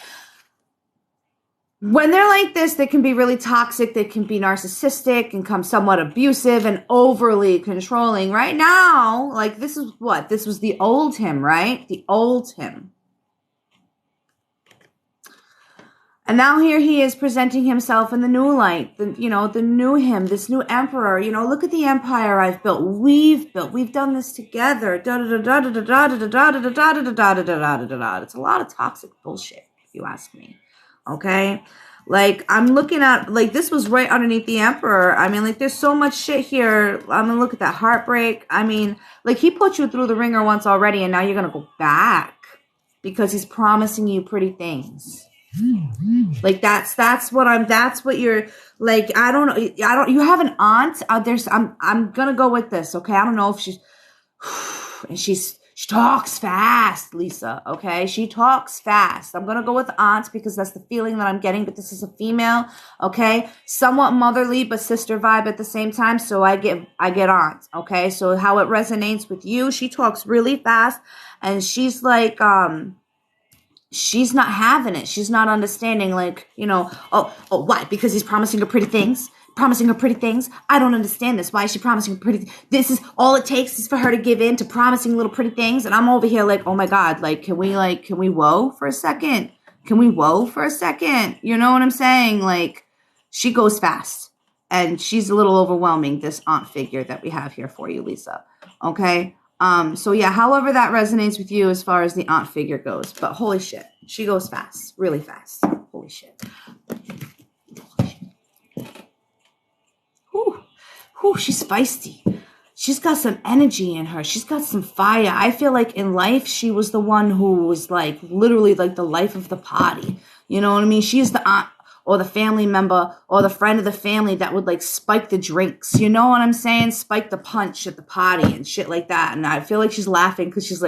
When they're like this, they can be really toxic. They can be narcissistic and come somewhat abusive and overly controlling. Right now, like this is what? This was the old him, right? The old him. And now here he is presenting himself in the new light, the new him, this new emperor. You know, look at the empire I've built. We've done this together. It's a lot of toxic bullshit, if you ask me. Okay, like I'm looking at, like this was right underneath the emperor. I mean, like there's so much shit here. I'm gonna look at that heartbreak. I mean, like he put you through the ringer once already, and now you're gonna go back because he's promising you pretty things. Like that's what you're like. I don't know. You have an aunt out there. I'm gonna go with this. Okay, I don't know if she talks fast, Lisa, okay? She talks fast. I'm going to go with aunt because that's the feeling that I'm getting, but this is a female, okay? Somewhat motherly, but sister vibe at the same time, so I get aunt, okay? So how it resonates with you, she talks really fast, and she's like, she's not having it. She's not understanding, like, you know, oh, why? Because he's promising her pretty things. I don't understand this. Why is she promising pretty? This is all it takes is for her to give in to promising little pretty things. And I'm over here like, oh my God, like, can we whoa for a second? You know what I'm saying? Like, she goes fast and she's a little overwhelming, this aunt figure that we have here for you, Lisa. Okay. So yeah, however that resonates with you as far as the aunt figure goes, but holy shit, she goes fast, really fast. Holy shit. Whew, she's feisty. She's got some energy in her. She's got some fire. I feel like in life, she was the one who was like literally like the life of the party. You know what I mean? She's the aunt or the family member or the friend of the family that would like spike the drinks. You know what I'm saying? Spike the punch at the party and shit like that. And I feel like she's laughing because she's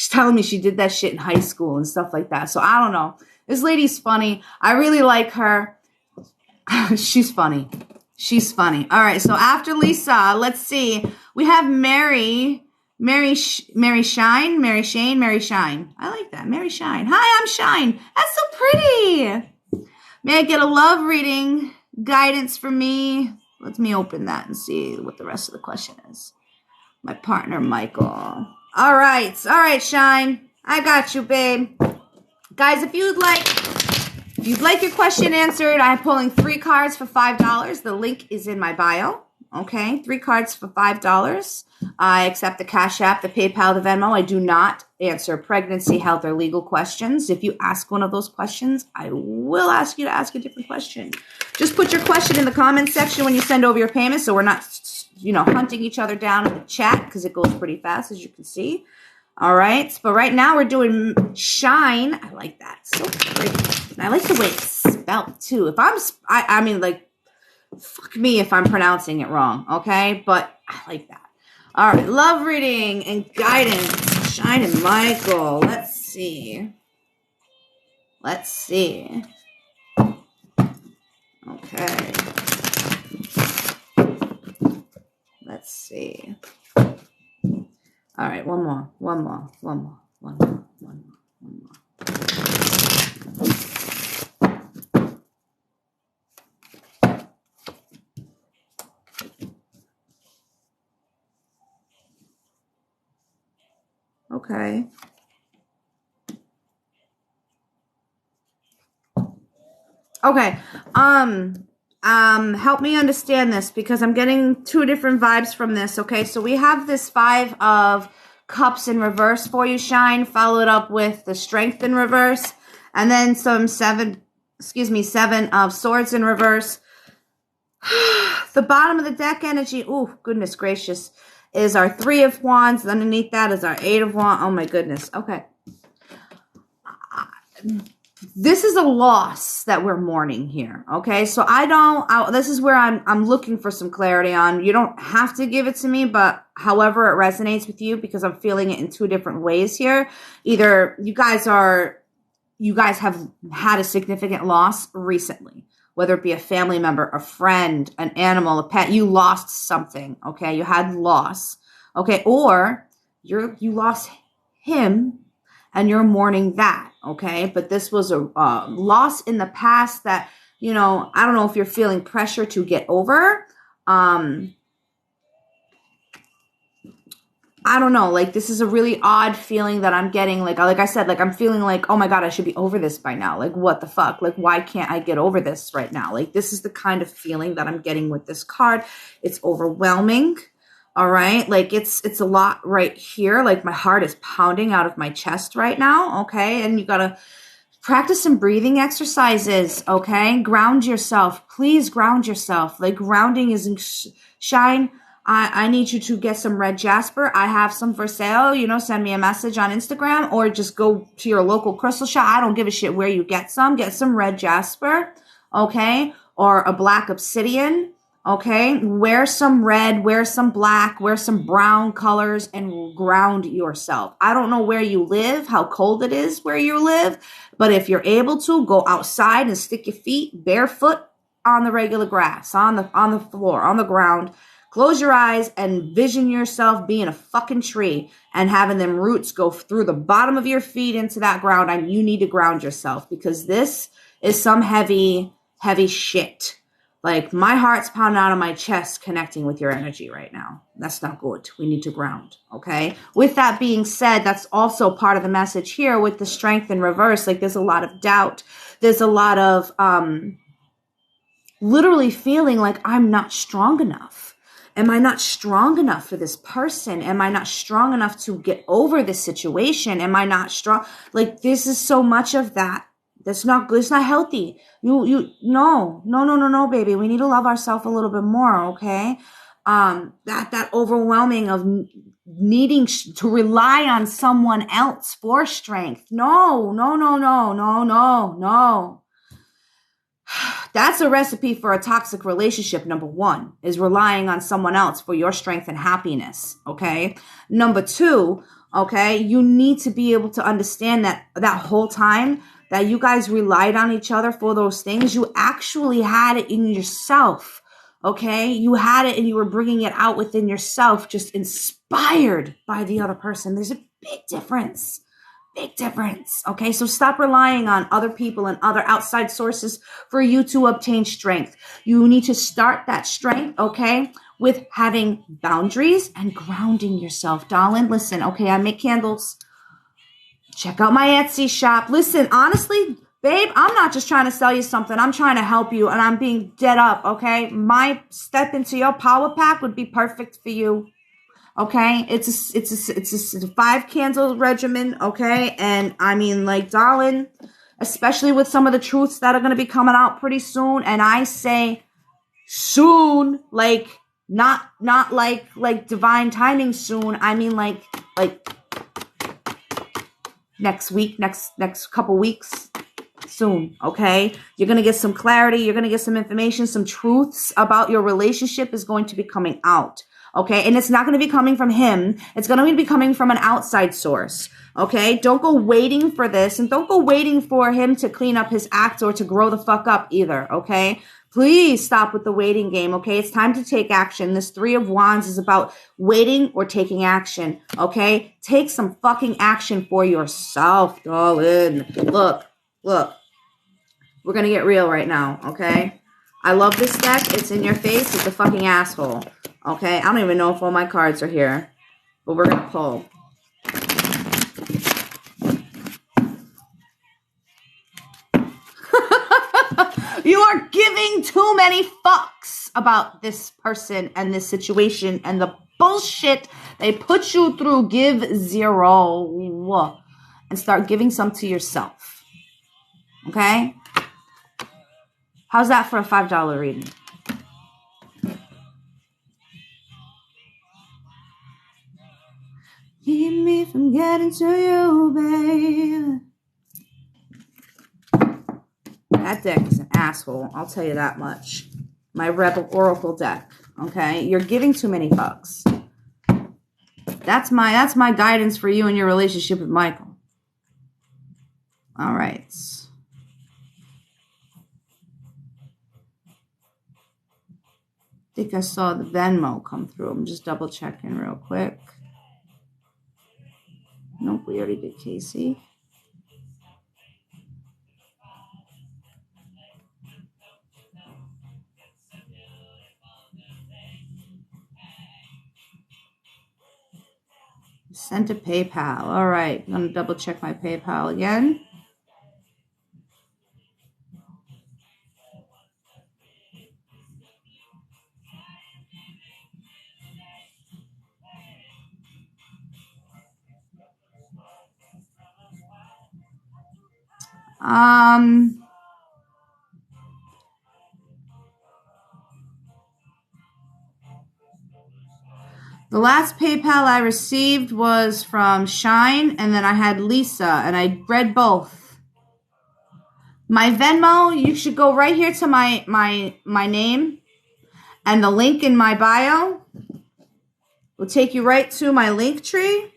telling me she did that shit in high school and stuff like that. So I don't know. This lady's funny. I really like her. She's funny. All right, so after Lisa, let's see. We have Mary Shine. I like that. Mary Shine. Hi, I'm Shine. That's so pretty. May I get a love reading guidance for me? Let me open that and see what the rest of the question is. My partner, Michael. All right, Shine. I got you, babe. Guys, if you'd like your question answered, I'm pulling 3 cards for $5. The link is in my bio. Okay, 3 cards for $5. I accept the Cash App, the PayPal, the Venmo. I do not answer pregnancy, health, or legal questions. If you ask one of those questions, I will ask you to ask a different question. Just put your question in the comments section when you send over your payment so we're not, hunting each other down in the chat because it goes pretty fast, as you can see. All right, but right now we're doing Shine. I like that. So pretty. And I like the way it's spelled, too. I mean, fuck me if I'm pronouncing it wrong, okay? But I like that. All right, love reading and guidance. Shine and Michael. Let's see. Okay. Let's see. All right, one more. Okay. Okay. Help me understand this because I'm getting two different vibes from this. Okay, so we have this 5 of Cups in reverse for you, Shine, followed up with the Strength in reverse, and then some 7 of Swords in reverse. The bottom of the deck energy, oh, goodness gracious, is our 3 of Wands. Underneath that is our 8 of Wands. Oh, my goodness. Okay. This is a loss that we're mourning here, okay? So this is where I'm looking for some clarity on. You don't have to give it to me, but however it resonates with you, because I'm feeling it in 2 different ways here. Either you guys have had a significant loss recently, whether it be a family member, a friend, an animal, a pet. You lost something, okay? You had loss, okay? Or you lost him, and you're mourning that, okay? But this was a loss in the past that, I don't know if you're feeling pressure to get over. I don't know. Like, this is a really odd feeling that I'm getting. Like I said, like, I'm feeling like, oh my God, I should be over this by now. Like, what the fuck? Like, why can't I get over this right now? Like, this is the kind of feeling that I'm getting with this card. It's overwhelming. All right. Like it's a lot right here. Like my heart is pounding out of my chest right now. Okay. And you got to practice some breathing exercises. Okay. Ground yourself. Please ground yourself. Like grounding is Shine. I need you to get some red jasper. I have some for sale. Send me a message on Instagram or just go to your local crystal shop. I don't give a shit where you get some. Get some red jasper. Okay. Or a black obsidian. Okay, wear some red, wear some black, wear some brown colors and ground yourself. I don't know where you live, how cold it is where you live, but if you're able to, go outside and stick your feet barefoot on the regular grass, on the floor, on the ground. Close your eyes and vision yourself being a fucking tree and having them roots go through the bottom of your feet into that ground. And you need to ground yourself because this is some heavy, heavy shit. Like my heart's pounding out of my chest connecting with your energy right now. That's not good. We need to ground. Okay. With that being said, that's also part of the message here with the Strength in reverse. Like there's a lot of doubt. There's a lot of literally feeling like I'm not strong enough. Am I not strong enough for this person? Am I not strong enough to get over this situation? Am I not strong? Like this is so much of that. That's not good. It's not healthy. No, baby. We need to love ourselves a little bit more. Okay. That overwhelming of needing to rely on someone else for strength. No. That's a recipe for a toxic relationship. Number 1 is relying on someone else for your strength and happiness. Okay. Number 2, okay. You need to be able to understand that whole time that you guys relied on each other for those things, you actually had it in yourself, okay? You had it and you were bringing it out within yourself, just inspired by the other person. There's a big difference, okay? So stop relying on other people and other outside sources for you to obtain strength. You need to start that strength, okay, with having boundaries and grounding yourself. Darling, listen, okay, I make candles. Check out my Etsy shop. Listen, honestly, babe, I'm not just trying to sell you something. I'm trying to help you, and I'm being dead up, okay? My step into your power pack would be perfect for you, okay? It's a 5 candle regimen, okay? And I mean, like, darling, especially with some of the truths that are going to be coming out pretty soon, and I say soon, like, not like divine timing soon. I mean, like next week, next couple weeks, soon, okay? You're going to get some clarity. You're going to get some information. Some truths about your relationship is going to be coming out, Okay. And it's not going to be coming from him. It's going to be coming from an outside source. Okay. Don't go waiting for this, and don't go waiting for him to clean up his act or to grow the fuck up either. Okay. Please stop with the waiting game, okay? It's time to take action. This Three of Wands is about waiting or taking action, okay? Take some fucking action for yourself, darling. Look. We're going to get real right now, okay? I love this deck. It's in your face. It's a fucking asshole, okay? I don't even know if all my cards are here, but we're going to pull. You are giving too many fucks about this person and this situation and the bullshit they put you through. Give 0 and start giving some to yourself. Okay? How's that for a $5 reading? Keep me from getting to you, babe. That deck is an asshole. I'll tell you that much. My Rebel Oracle deck. Okay? You're giving too many fucks. That's my guidance for you in your relationship with Michael. All right. I think I saw the Venmo come through. I'm just double checking real quick. Nope, we already did Casey. Sent to PayPal. All right. I'm going to double check my PayPal again. The last PayPal I received was from Shine, and then I had Lisa, and I read both. My Venmo, you should go right here to my name, and the link in my bio will take you right to my link tree,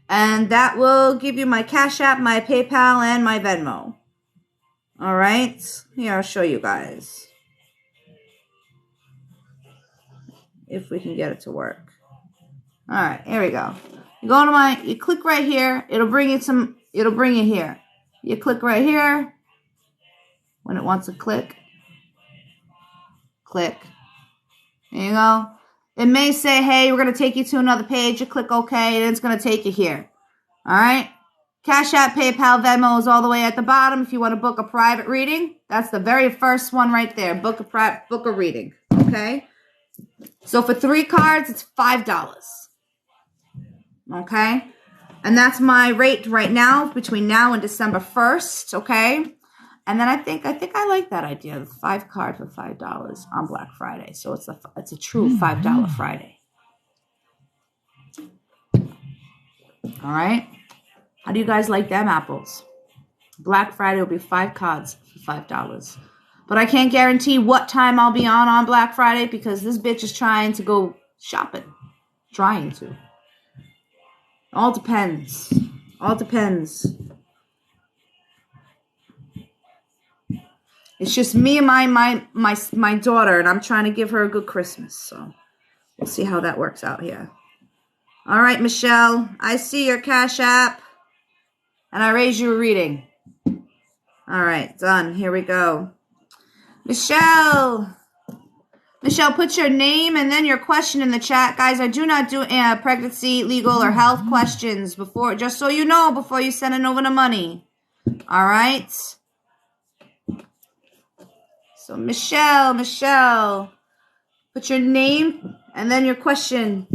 and that will give you my Cash App, my PayPal, and my Venmo. All right? Here, I'll show you guys. If we can get it to work. All right, here we go. You go to you click right here. It'll bring you here. You click right here. When it wants to click. There you go. It may say, hey, we're going to take you to another page. You click OK, and it's going to take you here. All right? Cash App, PayPal, Venmo is all the way at the bottom. If you want to book a private reading, that's the very first one right there. Book a reading. Okay? So for 3 cards, it's $5. Okay? And that's my rate right now between now and December 1st. Okay? And then I think I like that idea. The 5 card for $5 on Black Friday. So it's a true $5 Friday. All right? How do you guys like them apples? Black Friday will be 5 cards for $5. But I can't guarantee what time I'll be on Black Friday because this bitch is trying to go shopping. Trying to. All depends. It's just me and my daughter, and I'm trying to give her a good Christmas. So we'll see how that works out here. All right, Michelle. I see your Cash App. And I raise you a reading. All right, done. Here we go. Michelle, put your name and then your question in the chat. Guys, I do not do pregnancy, legal, or health questions just so you know, before you send it over the money. All right? So, Michelle, put your name and then your question.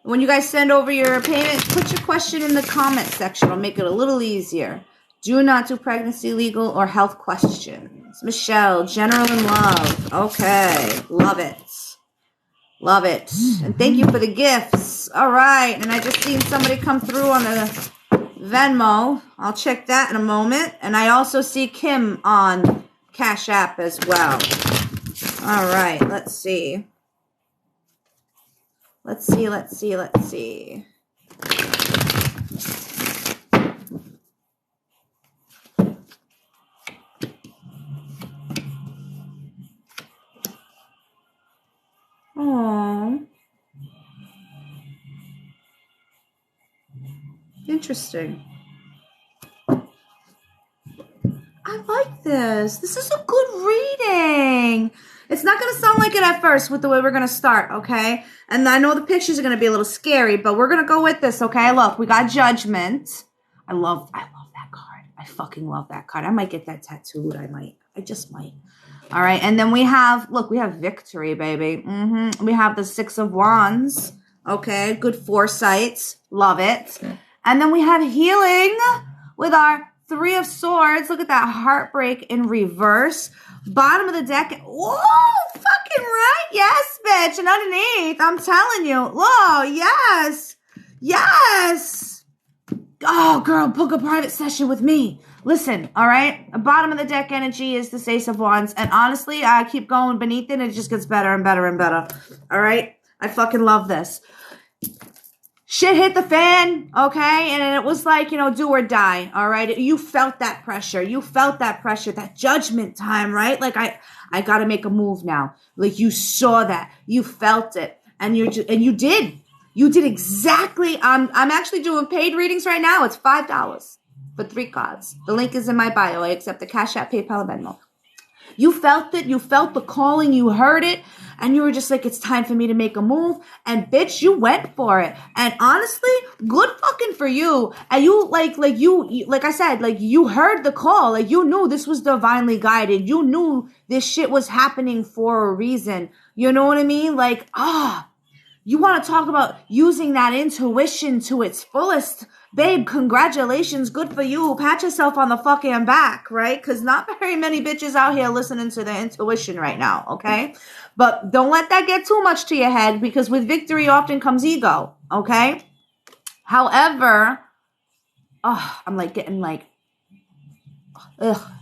When you guys send over your payment, put your question in the comment section. I'll make it a little easier. Do not do pregnancy, legal, or health questions. Michelle, general and love. Okay. Love it. And thank you for the gifts. All right. And I just seen somebody come through on the Venmo. I'll check that in a moment. And I also see Kim on Cash App as well. All right. Let's see. Let's see, let's see, let's see. Oh, interesting. I like this. This is a good reading. It's not going to sound like it at first with the way we're going to start, okay? And I know the pictures are going to be a little scary, but we're going to go with this, okay? Look, we got Judgment. I love that card. I fucking love that card. I might get that tattooed. I just might. All right, and then we have, look, we have Victory, baby. We have the Six of Wands. Okay, good foresight. Love it. And then we have Healing with our Three of Swords. Look at that heartbreak in reverse. Bottom of the deck. Whoa, fucking right. Yes, bitch. And underneath, I'm telling you. Whoa, yes. Yes. Oh, girl, book a private session with me. Listen, all right? The bottom of the deck energy is the Ace of Wands. And honestly, I keep going beneath it, and it just gets better and better and better. All right? I fucking love this. Shit hit the fan, okay? And it was like, do or die, all right? You felt that pressure. You felt that pressure, that judgment time, right? Like, I got to make a move now. Like, you saw that. You felt it. And you did. You did exactly. I'm actually doing paid readings right now. It's $5 for 3 cards. The link is in my bio. I accept the Cash App, PayPal, and Venmo. You felt it. You felt the calling. You heard it. And you were just like, it's time for me to make a move. And bitch, you went for it. And honestly, good fucking for you. And you, like I said, like you heard the call. Like you knew this was divinely guided. You knew this shit was happening for a reason. You know what I mean? Like, you want to talk about using that intuition to its fullest. Babe, congratulations. Good for you. Pat yourself on the fucking back, right? Because not very many bitches out here listening to their intuition right now, okay? But don't let that get too much to your head, because with victory often comes ego, okay? However, I'm like getting like, ugh.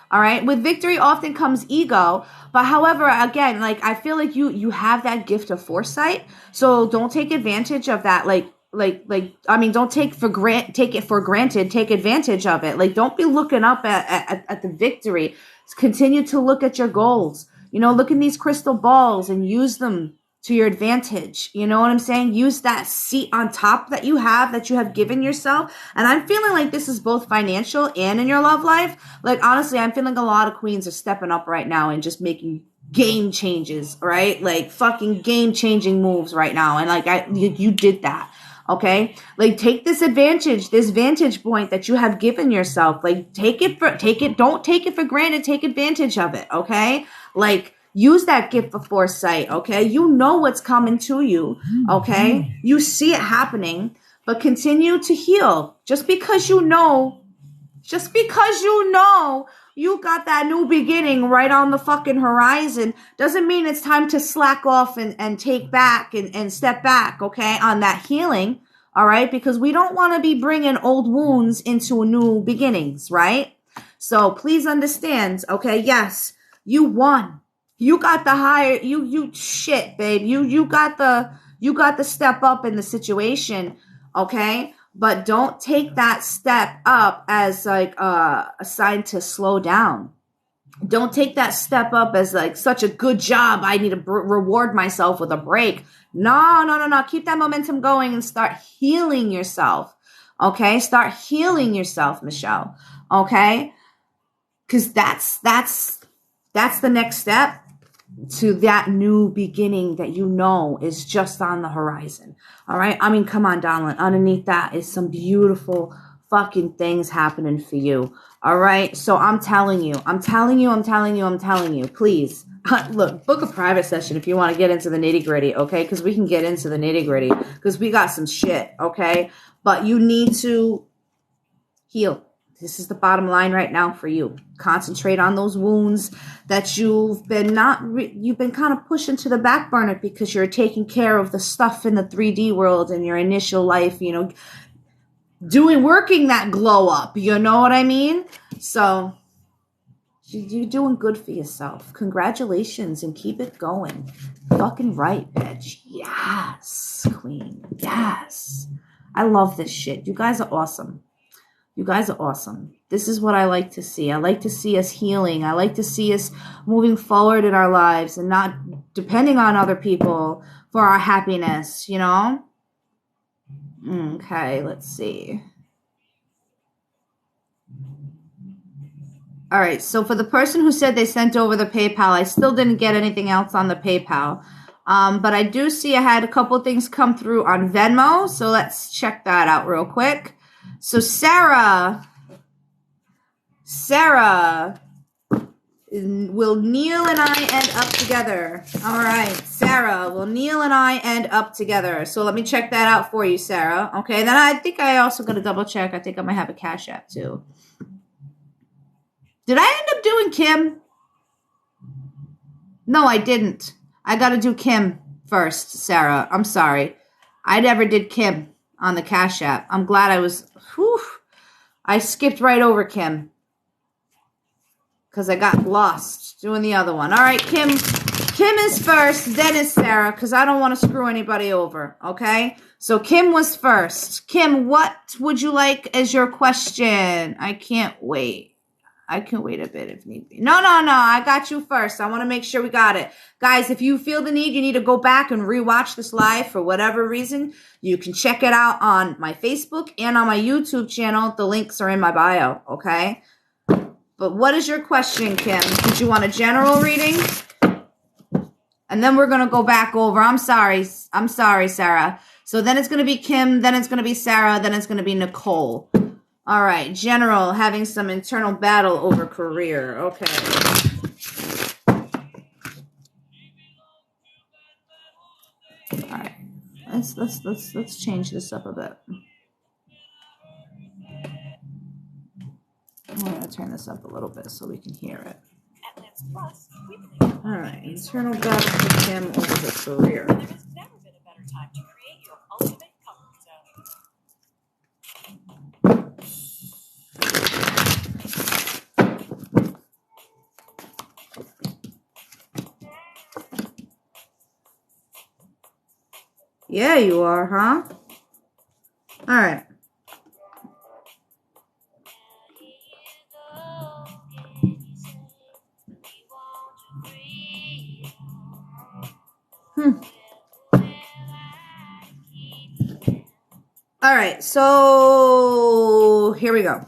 All right. With victory often comes ego. But however, again, like I feel like you have that gift of foresight. So don't take advantage of that. Don't take it for granted. Take advantage of it. Like, don't be looking up at the victory. Continue to look at your goals. Look in these crystal balls and use them to your advantage. You know what I'm saying? Use that seat on top that you have given yourself. And I'm feeling like this is both financial and in your love life. Like, honestly, I'm feeling a lot of queens are stepping up right now and just making game changes, right? Like fucking game changing moves right now. And like, you did that. Okay. Like, take this advantage, this vantage point that you have given yourself. Like, don't take it for granted. Take advantage of it. Okay. Like, use that gift of foresight, okay? You know what's coming to you, okay? You see it happening, but continue to heal. Just because you know you got that new beginning right on the fucking horizon doesn't mean it's time to slack off and take back and step back, okay, on that healing, all right? Because we don't want to be bringing old wounds into new beginnings, right? So please understand, okay? Yes, you won. You got the higher, you shit, babe. You got the step up in the situation, okay? But don't take that step up as like a sign to slow down. Don't take that step up as like such a good job. I need to reward myself with a break. No. Keep that momentum going and start healing yourself, okay? Start healing yourself, Michelle, okay? Because that's the next step to that new beginning that is just on the horizon. All right. I mean, come on, darling. Underneath that is some beautiful fucking things happening for you. All right. So I'm telling you, please look, book a private session if you want to get into the nitty gritty. Okay. Because we can get into the nitty gritty because we got some shit. Okay. But you need to heal. This is the bottom line right now for you. Concentrate on those wounds that you've been kind of pushing to the back burner because you're taking care of the stuff in the 3D world in your initial life, working that glow up, you know what I mean? So you're doing good for yourself. Congratulations and keep it going. Fucking right, bitch. Yes. Yes, queen. Yes. I love this shit. You guys are awesome. You guys are awesome. This is what I like to see. I like to see us healing. I like to see us moving forward in our lives and not depending on other people for our happiness, you know? Okay, let's see. All right, so for the person who said they sent over the PayPal, I still didn't get anything else on the PayPal. But I do see I had a couple things come through on Venmo, so let's check that out real quick. So Sarah, will Neil and I end up together? All right, Sarah, will Neil and I end up together? So let me check that out for you, Sarah. Okay, then I think I also got to double check. I think I might have a Cash App too. Did I end up doing Kim? No, I didn't. I got to do Kim first, Sarah. I'm sorry. I never did Kim on the Cash App. I'm glad I skipped right over Kim because I got lost doing the other one. All right, Kim is first, then is Sarah, because I don't want to screw anybody over, okay? So Kim was first. Kim, what would you like as your question? I can't wait. I can wait a bit if need be. No. I got you first. I want to make sure we got it. Guys, if you feel the need, you need to go back and rewatch this live for whatever reason. You can check it out on my Facebook and on my YouTube channel. The links are in my bio, okay? But what is your question, Kim? Did you want a general reading? And then we're going to go back over. I'm sorry, Sarah. So then it's going to be Kim, then it's going to be Sarah, then it's going to be Nicole. All right, general, having some internal battle over career. Okay. All right, let's change this up a bit. I'm gonna turn this up a little bit so we can hear it. All right, internal battle for Kim over the career. There has never been a better time to create your ultimate comfort zone. Yeah, you are, huh? All right. All right, so here we go.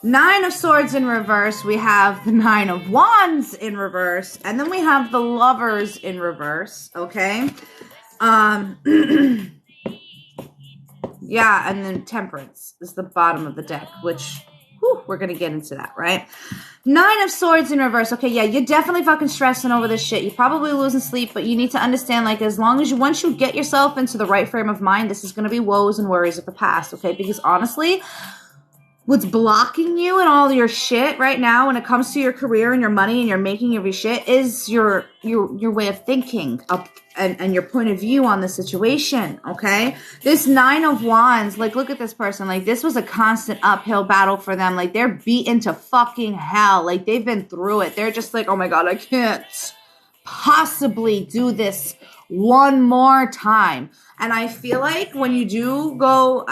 9 of Swords in reverse. We have the 9 of Wands in reverse, and then we have the Lovers in reverse. Okay. Yeah, and then Temperance is the bottom of the deck, which we're gonna get into that, right? 9 of Swords in reverse. Okay, yeah, you're definitely fucking stressing over this shit. You're probably losing sleep, but you need to understand, like, as long as once you get yourself into the right frame of mind, this is gonna be woes and worries of the past, okay? Because honestly, what's blocking you and all your shit right now when it comes to your career and your money and your making of your shit is your way of thinking and your point of view on the situation, okay? This 9 of Wands, like, look at this person. Like, this was a constant uphill battle for them. Like, they're beaten to fucking hell. Like, they've been through it. They're just like, oh my God, I can't possibly do this one more time. And I feel like when you do go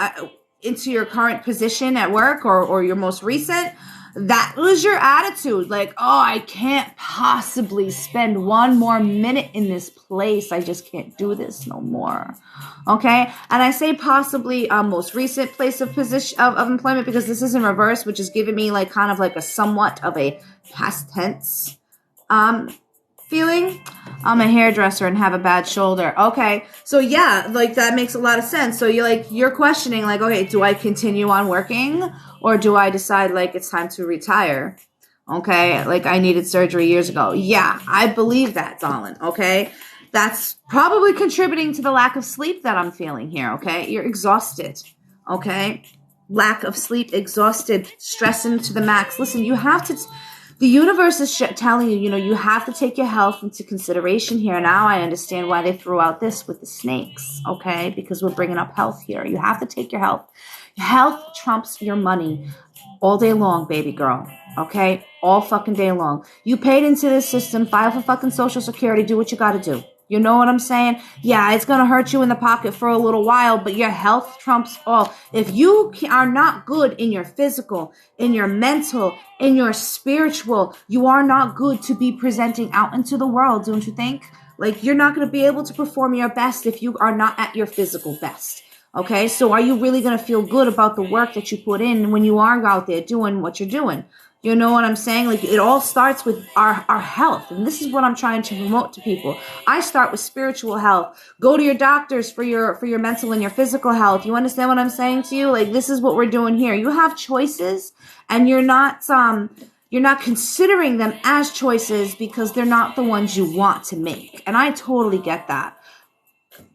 into your current position at work or your most recent, that was your attitude. Like, oh, I can't possibly spend one more minute in this place. I just can't do this no more. Okay. And I say possibly most recent place of position of employment because this is in reverse, which is giving me like kind of like a somewhat of a past tense feeling. I'm a hairdresser and have a bad shoulder. Okay. So yeah, like that makes a lot of sense. So you're questioning like, okay, do I continue on working or do I decide like it's time to retire? Okay. Like I needed surgery years ago. Yeah, I believe that, darling. Okay. That's probably contributing to the lack of sleep that I'm feeling here. Okay. You're exhausted. Okay. Lack of sleep, exhausted, stressing to the max. Listen, you have to... The universe is telling you, you have to take your health into consideration here. Now I understand why they threw out this with the snakes, okay? Because we're bringing up health here. You have to take your health. Health trumps your money all day long, baby girl, okay? All fucking day long. You paid into this system, file for fucking Social Security, do what you gotta do. You know what I'm saying? Yeah, it's going to hurt you in the pocket for a little while, but your health trumps all. If you are not good in your physical, in your mental, in your spiritual, you are not good to be presenting out into the world, don't you think? Like, you're not going to be able to perform your best if you are not at your physical best. Okay, so are you really going to feel good about the work that you put in when you are out there doing what you're doing? You know what I'm saying? Like, it all starts with our health. And this is what I'm trying to promote to people. I start with spiritual health. Go to your doctors for your mental and your physical health. You understand what I'm saying to you? Like, this is what we're doing here. You have choices, and you're not considering them as choices because they're not the ones you want to make. And I totally get that.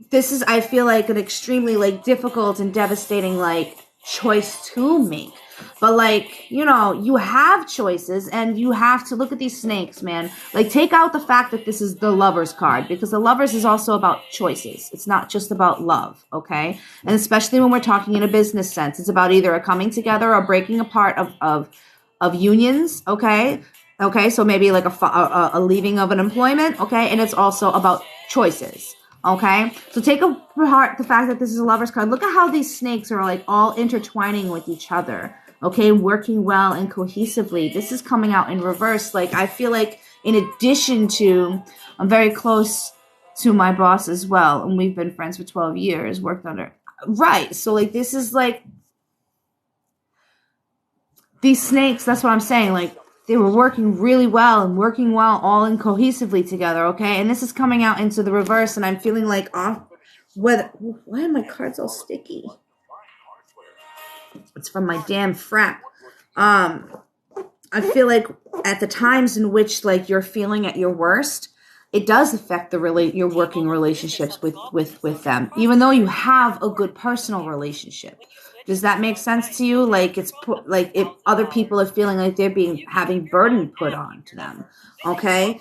This is, I feel like, an extremely, like, difficult and devastating, like, choice to make. But, like, you know, you have choices, and you have to look at these snakes, man. Like, take out the fact that this is the Lovers card, because the Lovers is also about choices. It's not just about love, okay? And especially when we're talking in a business sense, it's about either a coming together or breaking apart of unions, okay? Okay, so maybe like a leaving of an employment, okay? And it's also about choices. Okay, so take apart the fact that this is a Lover's card. Look at how these snakes are like all intertwining with each other. Okay, working well and cohesively. This is coming out in reverse. Like, I feel like in addition to, I'm very close to my boss as well, and we've been friends for 12 years, worked under. Right, so like this is like, these snakes, that's what I'm saying, like, they were working really well and working well all in cohesively together, okay? And this is coming out into the reverse, and I'm feeling like, why are my cards all sticky? It's from my damn frap. I feel like at the times in which, like, you're feeling at your worst, it does affect your working relationships with them, even though you have a good personal relationship. Does that make sense to you? Like, it's like if other people are feeling like they're having burden put on to them. Okay.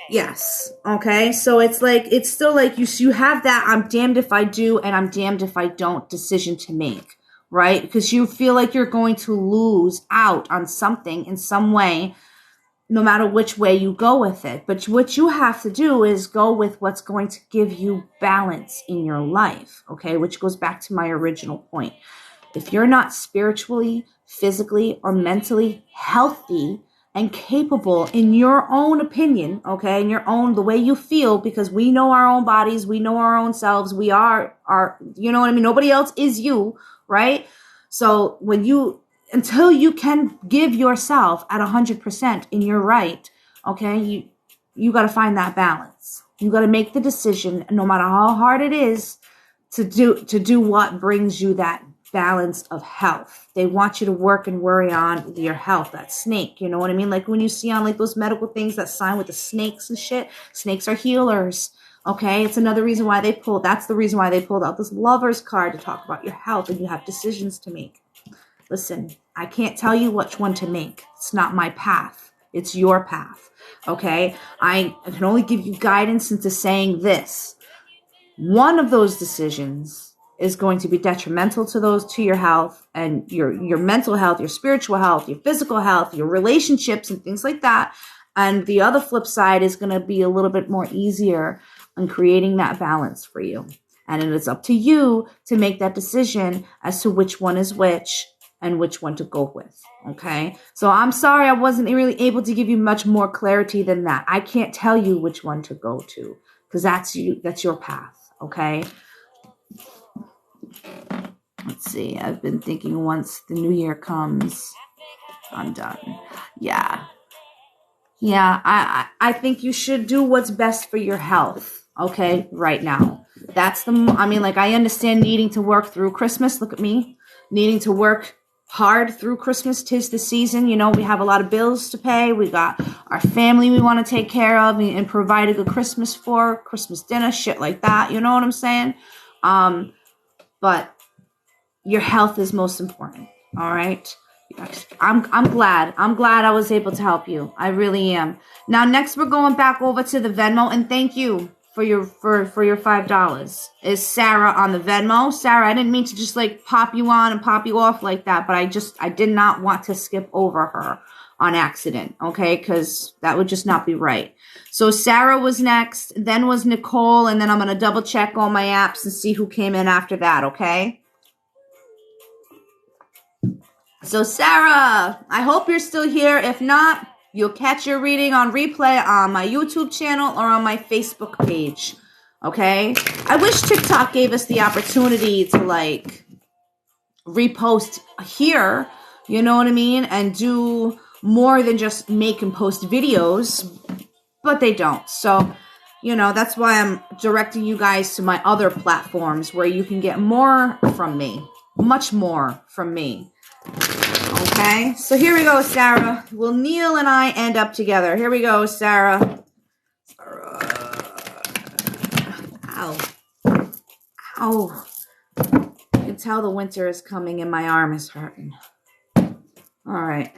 Yes. Okay. So it's like, it's still like you have that I'm damned if I do and I'm damned if I don't decision to make, right? Because you feel like you're going to lose out on something in some way, no matter which way you go with it. But what you have to do is go with what's going to give you balance in your life, okay? Which goes back to my original point. If you're not spiritually, physically, or mentally healthy and capable in your own opinion, okay, in your own, the way you feel, because we know our own bodies, we know our own selves, we are you know what I mean? Nobody else is you, right? So until you can give yourself at 100% in your right, okay, you got to find that balance. You got to make the decision, no matter how hard it is, to do what brings you that balance of health. They want you to work and worry on your health, that snake, you know what I mean? Like when you see on like those medical things that sign with the snakes and shit, snakes are healers. Okay, it's another reason why that's the reason why they pulled out this Lover's card, to talk about your health, and you have decisions to make. Listen, I can't tell you which one to make. It's not my path. It's your path. Okay? I can only give you guidance into saying this. One of those decisions is going to be detrimental to your health and your mental health, your spiritual health, your physical health, your relationships and things like that. And the other flip side is going to be a little bit more easier on creating that balance for you. And it is up to you to make that decision as to which one is which and which one to go with, okay? So I'm sorry I wasn't really able to give you much more clarity than that. I can't tell you which one to go to, because that's your path, okay? Let's see, I've been thinking once the new year comes, I'm done. Yeah, I think you should do what's best for your health, okay, right now. I understand needing to work through Christmas. Look at me, needing to work hard through Christmas. 'Tis the season. You know, we have a lot of bills to pay. We got our family we want to take care of and provide a good Christmas for, Christmas dinner, shit like that. You know what I'm saying? But your health is most important. All right. I'm glad I was able to help you. I really am. Now, next we're going back over to the Venmo, and thank you for your $5. Is Sarah on the Venmo? Sarah, I didn't mean to just like pop you on and pop you off like that, but I did not want to skip over her. on accident, okay? Because that would just not be right. So Sarah was next, then was Nicole, and then I'm going to double check all my apps and see who came in after that, okay? So Sarah, I hope you're still here. If not, you'll catch your reading on replay on my YouTube channel or on my Facebook page, okay? I wish TikTok gave us the opportunity to, like, repost here, you know what I mean? And do more than just make and post videos, but they don't. So, you know, that's why I'm directing you guys to my other platforms where you can get more from me, much more from me. Okay, so here we go, Sarah. Will Neil and I end up together? Here we go, Sarah. Ow. Ow. You can tell the winter is coming and my arm is hurting. All right.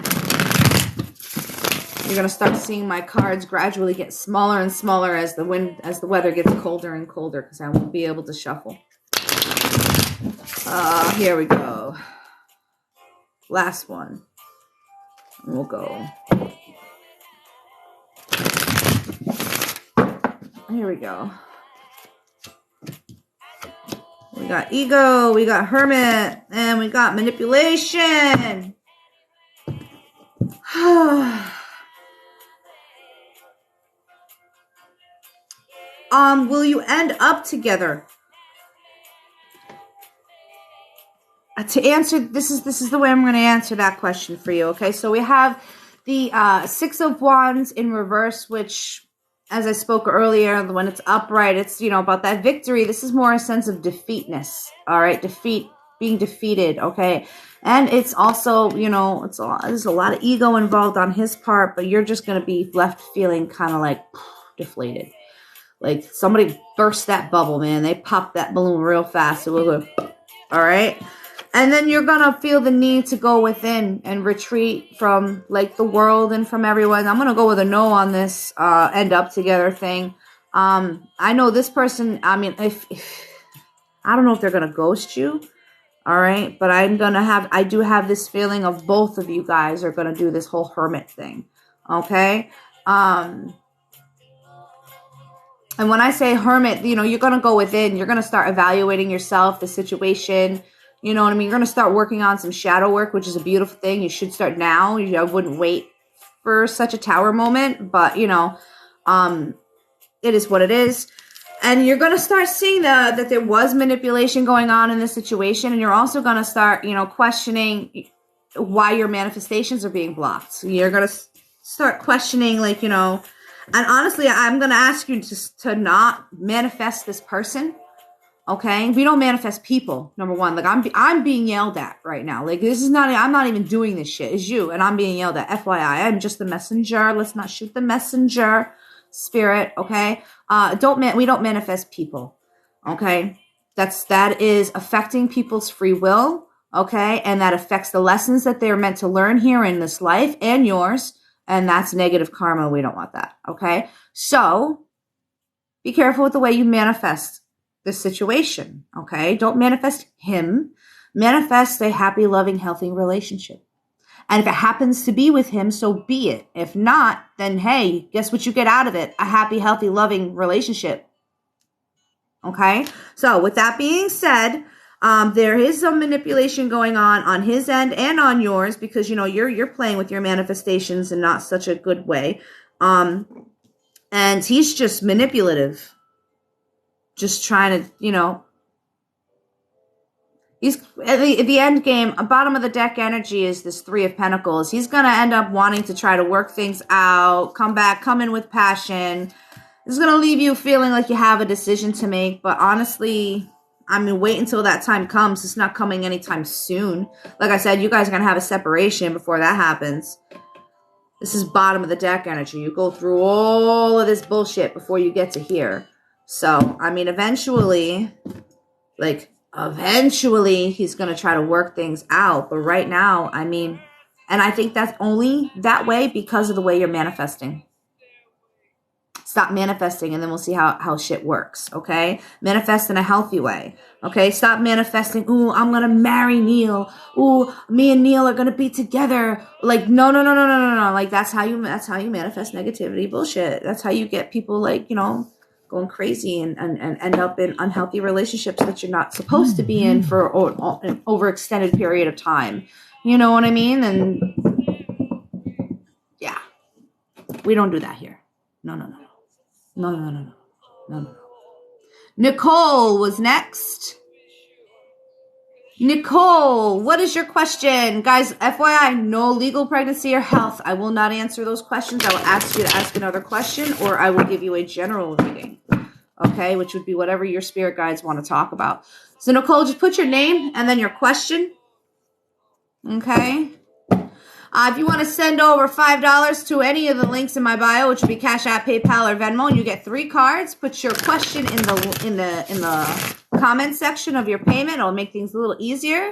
You're going to start seeing my cards gradually get smaller and smaller as the weather gets colder and colder, because I won't be able to shuffle. Here we go. Last one. And we'll go. Here we go. We got ego, we got hermit, and we got manipulation. Will you end up together? To answer, this is the way I'm going to answer that question for you, okay? So we have the Six of Wands in reverse, which, as I spoke earlier, when it's upright, it's, you know, about that victory. This is more a sense of defeatness, all right? Being defeated, okay? And it's also, you know, there's a lot of ego involved on his part, but you're just going to be left feeling kind of like deflated. Like somebody burst that bubble, man. They popped that balloon real fast. It will go, all right? And then you're going to feel the need to go within and retreat from, like, the world and from everyone. I'm going to go with a no on this end up together thing. I know this person, I mean, if I don't know if they're going to ghost you, all right? But I do have this feeling of both of you guys are going to do this whole hermit thing, okay? And when I say hermit, you know, you're going to go within. You're going to start evaluating yourself, the situation. You know what I mean? You're going to start working on some shadow work, which is a beautiful thing. You should start now. I wouldn't wait for such a tower moment. But, you know, it is what it is. And you're going to start seeing that there was manipulation going on in this situation. And you're also going to start, you know, questioning why your manifestations are being blocked. You're going to start questioning, like, you know, and honestly, I'm going to ask you to not manifest this person. Okay, we don't manifest people. Number one, like I'm being yelled at right now. Like this is not. I'm not even doing this shit. It's you, and I'm being yelled at. FYI, I'm just the messenger. Let's not shoot the messenger, spirit. Okay, we don't manifest people. Okay, that is affecting people's free will. Okay, and that affects the lessons that they're meant to learn here in this life and yours. And that's negative karma. We don't want that. Okay, so be careful with the way you manifest the situation, okay? Don't manifest him. Manifest a happy, loving, healthy relationship. And if it happens to be with him, so be it. If not, then hey, guess what you get out of it? A happy, healthy, loving relationship. Okay? So with that being said, there is some manipulation going on his end and on yours because, you know, you're playing with your manifestations in not such a good way. And he's just manipulative. Just trying to, you know, he's at the end game, bottom of the deck energy is this Three of Pentacles. He's going to end up wanting to try to work things out, come in with passion. It's going to leave you feeling like you have a decision to make. But honestly, I mean, wait until that time comes. It's not coming anytime soon. Like I said, you guys are going to have a separation before that happens. This is bottom of the deck energy. You go through all of this bullshit before you get to here. So, I mean, eventually, he's going to try to work things out. But right now, I mean, and I think that's only that way because of the way you're manifesting. Stop manifesting, and then we'll see how shit works, okay? Manifest in a healthy way, okay? Stop manifesting, ooh, I'm gonna marry Neil. Ooh, me and Neil are gonna be together. Like, no. Like, that's how you manifest negativity bullshit. That's how you get people, like, you know, going crazy and end up in unhealthy relationships that you're not supposed to be in for an overextended period of time. You know what I mean? And yeah, we don't do that here. No. Nicole was next. Nicole, what is your question? Guys, FYI, no legal pregnancy or health. I will not answer those questions. I will ask you to ask another question, or I will give you a general reading, okay, which would be whatever your spirit guides want to talk about. So, Nicole, just put your name and then your question, okay? If you want to send over $5 to any of the links in my bio, which would be Cash App, PayPal, or Venmo, and you get 3 cards. Put your question in the comment section of your payment. It'll make things a little easier.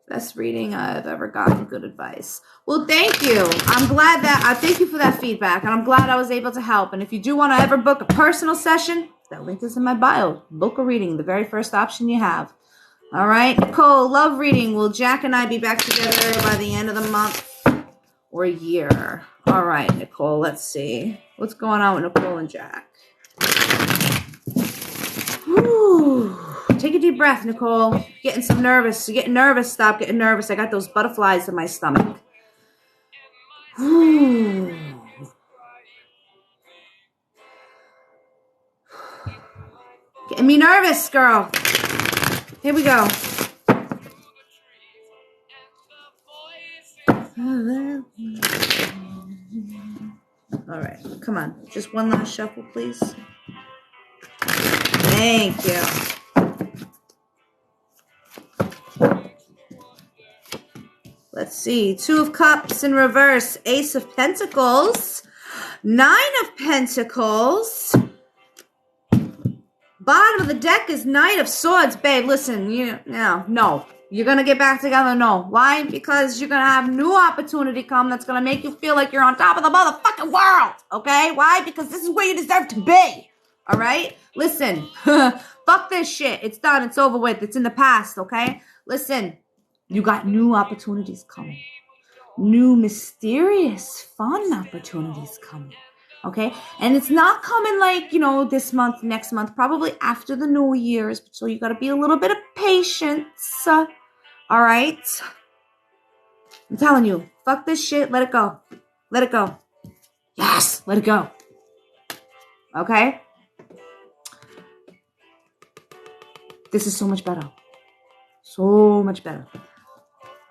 Best reading I've ever gotten. Good advice. Well, thank you. I'm glad that I thank you for that feedback, and I'm glad I was able to help. And if you do want to ever book a personal session, that link is in my bio. Book a reading, the very first option you have. All right, Nicole, love reading. Will Jack and I be back together by the end of the month or year? All right, Nicole, let's see. What's going on with Nicole and Jack? Whew. Take a deep breath, Nicole. Getting some nervous. You're getting nervous. Stop getting nervous. I got those butterflies in my stomach. Whew. Getting me nervous, girl. Here we go. All right, come on. Just one last shuffle, please. Thank you. Let's see. 2 of Cups in reverse. Ace of Pentacles. 9 of Pentacles. Bottom of the deck is Knight of Swords. Babe, listen. No. You're going to get back together? No. Why? Because you're going to have new opportunity come that's going to make you feel like you're on top of the motherfucking world. Okay? Why? Because this is where you deserve to be. All right? Listen. Fuck this shit. It's done. It's over with. It's in the past. Okay? Listen. You got new opportunities coming. New mysterious, fun opportunities coming. Okay? And it's not coming like, this month, next month, probably after the New Year's. So you got to be a little bit of patience. All right? I'm telling you, fuck this shit. Let it go. Let it go. Yes, let it go. Okay? This is so much better. So much better.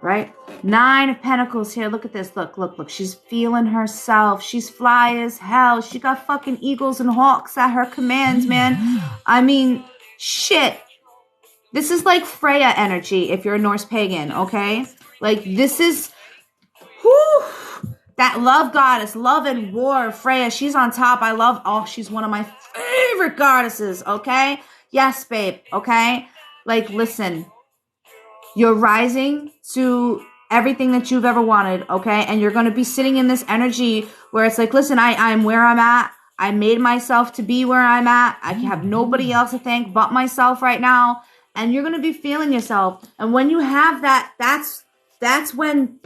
Right? 9 of Pentacles here. Look at this. Look. She's feeling herself. She's fly as hell. She got fucking eagles and hawks at her commands, man. I mean, shit. This is like Freya energy if you're a Norse pagan, okay? Like, this is... Whew, that love goddess, love and war, Freya. She's on top. She's one of my favorite goddesses, okay? Yes, babe, okay? Like, listen... You're rising to everything that you've ever wanted, okay? And you're going to be sitting in this energy where it's like, listen, I'm where I'm at. I made myself to be where I'm at. I have nobody else to thank but myself right now. And you're going to be feeling yourself. And when you have that, that's when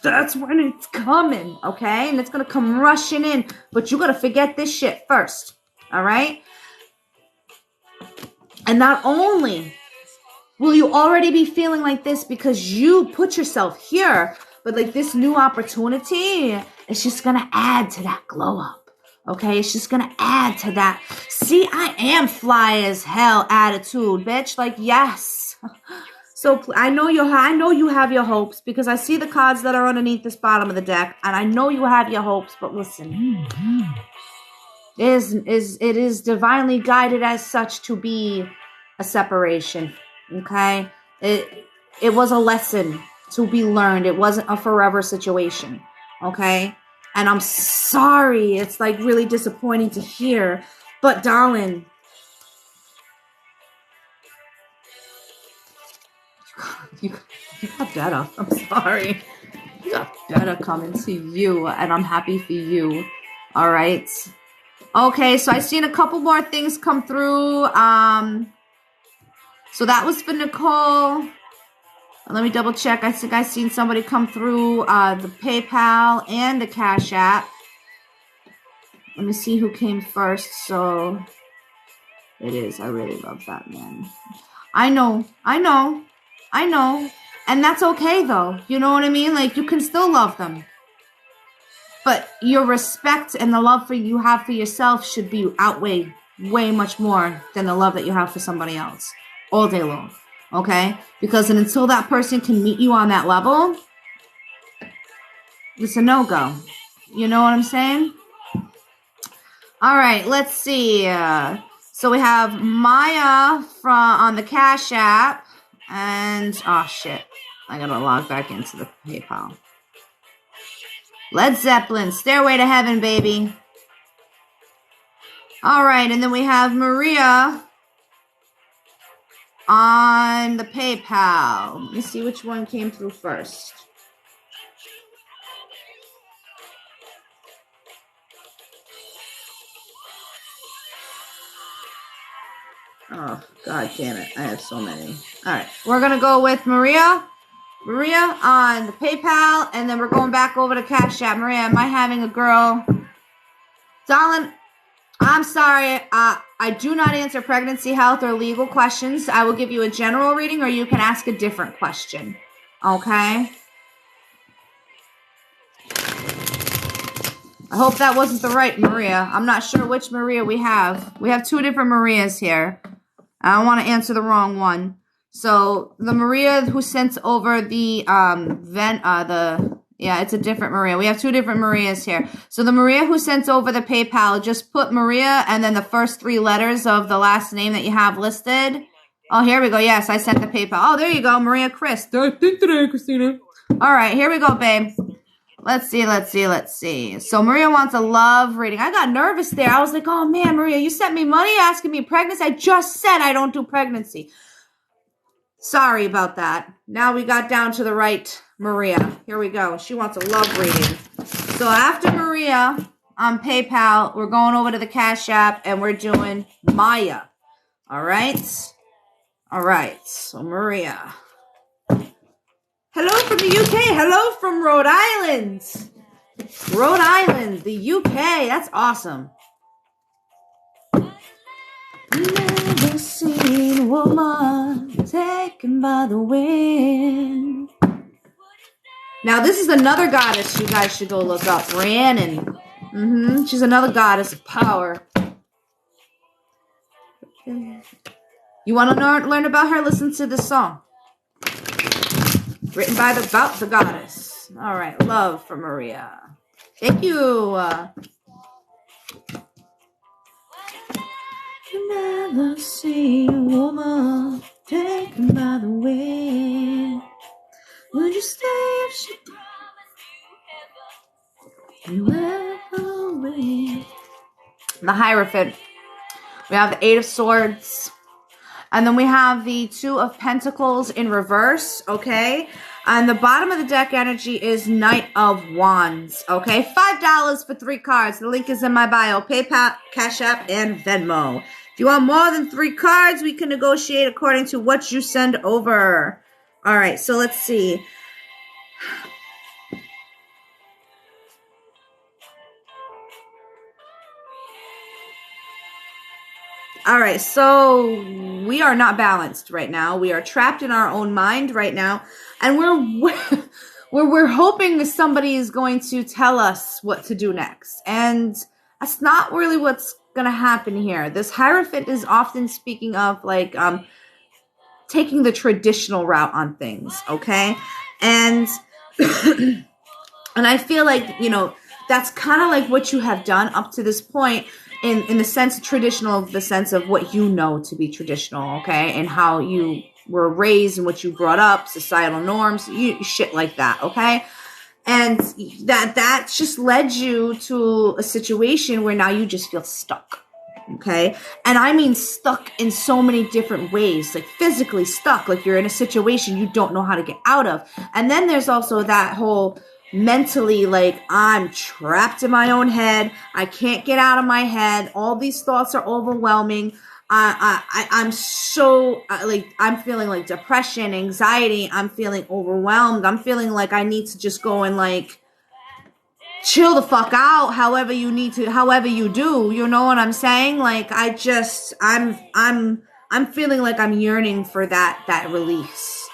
it's coming, okay? And it's going to come rushing in. But you got to forget this shit first, all right? And not only... will you already be feeling like this because you put yourself here, but like this new opportunity is just going to add to that glow up, okay? It's just going to add to that, see, I am fly as hell attitude, bitch. Like, yes. So I know you have your hopes because I see the cards that are underneath this bottom of the deck, and I know you have your hopes, but listen, it is divinely guided as such to be a separation. Okay, it was a lesson to be learned. It wasn't a forever situation. Okay, and I'm sorry. It's like really disappointing to hear, but darling, you got better. I'm sorry. You got better coming to you, and I'm happy for you. All right. Okay, so I seen a couple more things come through. So that was for Nicole. Let me double check. I think I seen somebody come through the PayPal and the Cash App. Let me see who came first. So it is. I really love that man. I know. And that's okay though. You know what I mean? Like, you can still love them. But your respect and the love you have for yourself should be outweighed way much more than the love that you have for somebody else all day long. Okay? Because until that person can meet you on that level, it's a no-go. You know what I'm saying? All right, let's see. So we have Maya on the Cash App. And, oh shit, I gotta log back into the PayPal. Led Zeppelin, Stairway to Heaven, baby. All right, and then we have Maria on the PayPal. Let me see which one came through first. Oh, God damn it. I have so many. All right, we're going to go with Maria. Maria on the PayPal, and then we're going back over to Cash App. Maria, am I having a girl? Darling, I'm sorry. I do not answer pregnancy, health, or legal questions. I will give you a general reading, or you can ask a different question. Okay? I hope that wasn't the right Maria. I'm not sure which Maria we have. We have two different Marias here. I don't want to answer the wrong one. So the Maria who sent over the it's a different Maria. We have two different Marias here. So the Maria who sent over the PayPal, just put Maria and then the first three letters of the last name that you have listed. Oh, here we go. Yes, I sent the PayPal. Oh, there you go. Maria Chris. Think today, Christina. All right, here we go, babe. Let's see. So Maria wants a love reading. I got nervous there. I was like, oh man, Maria, you sent me money asking me pregnancy. I just said I don't do pregnancy. Sorry about that. Now we got down to the right Maria. Here we go. She wants a love reading. So after Maria on PayPal, we're going over to the Cash App and we're doing Maya. All right. So Maria. Hello from the UK. Hello from Rhode Island. Rhode Island, the UK. That's awesome. Never seen a woman taken by the wind. Now, this is another goddess you guys should go look up. Rhiannon. She's another goddess of power. Okay. You want to learn about her? Listen to this song. Written about the goddess. All right. Love for Maria. Thank you. You never see a woman taken by the wind. Would you stay if she promised you heaven? The Hierophant. We have the Eight of Swords. And then we have the Two of Pentacles in reverse, okay? And the bottom of the deck energy is Knight of Wands, okay? $5 for 3 cards. The link is in my bio. PayPal, Cash App, and Venmo. If you want more than 3 cards, we can negotiate according to what you send over. All right, so let's see. All right, so we are not balanced right now. We are trapped in our own mind right now, and we're hoping that somebody is going to tell us what to do next, and that's not really what's going to happen here. This Hierophant is often speaking of like taking the traditional route on things, okay, and and I feel like, you know, that's kind of like what you have done up to this point. In the sense traditional, the sense of what you know to be traditional, okay? And how you were raised and what you brought up, societal norms, shit like that, okay? And that just led you to a situation where now you just feel stuck, okay? And I mean stuck in so many different ways, like physically stuck, like you're in a situation you don't know how to get out of. And then there's also that whole mentally, like, I'm trapped in my own head. I can't get out of my head. All these thoughts are overwhelming. I'm so like, I'm feeling like depression, anxiety. I'm feeling overwhelmed. I'm feeling like I need to just go and like chill the fuck out. However you need to, however you do. You know what I'm saying? Like, I'm feeling like I'm yearning for that release.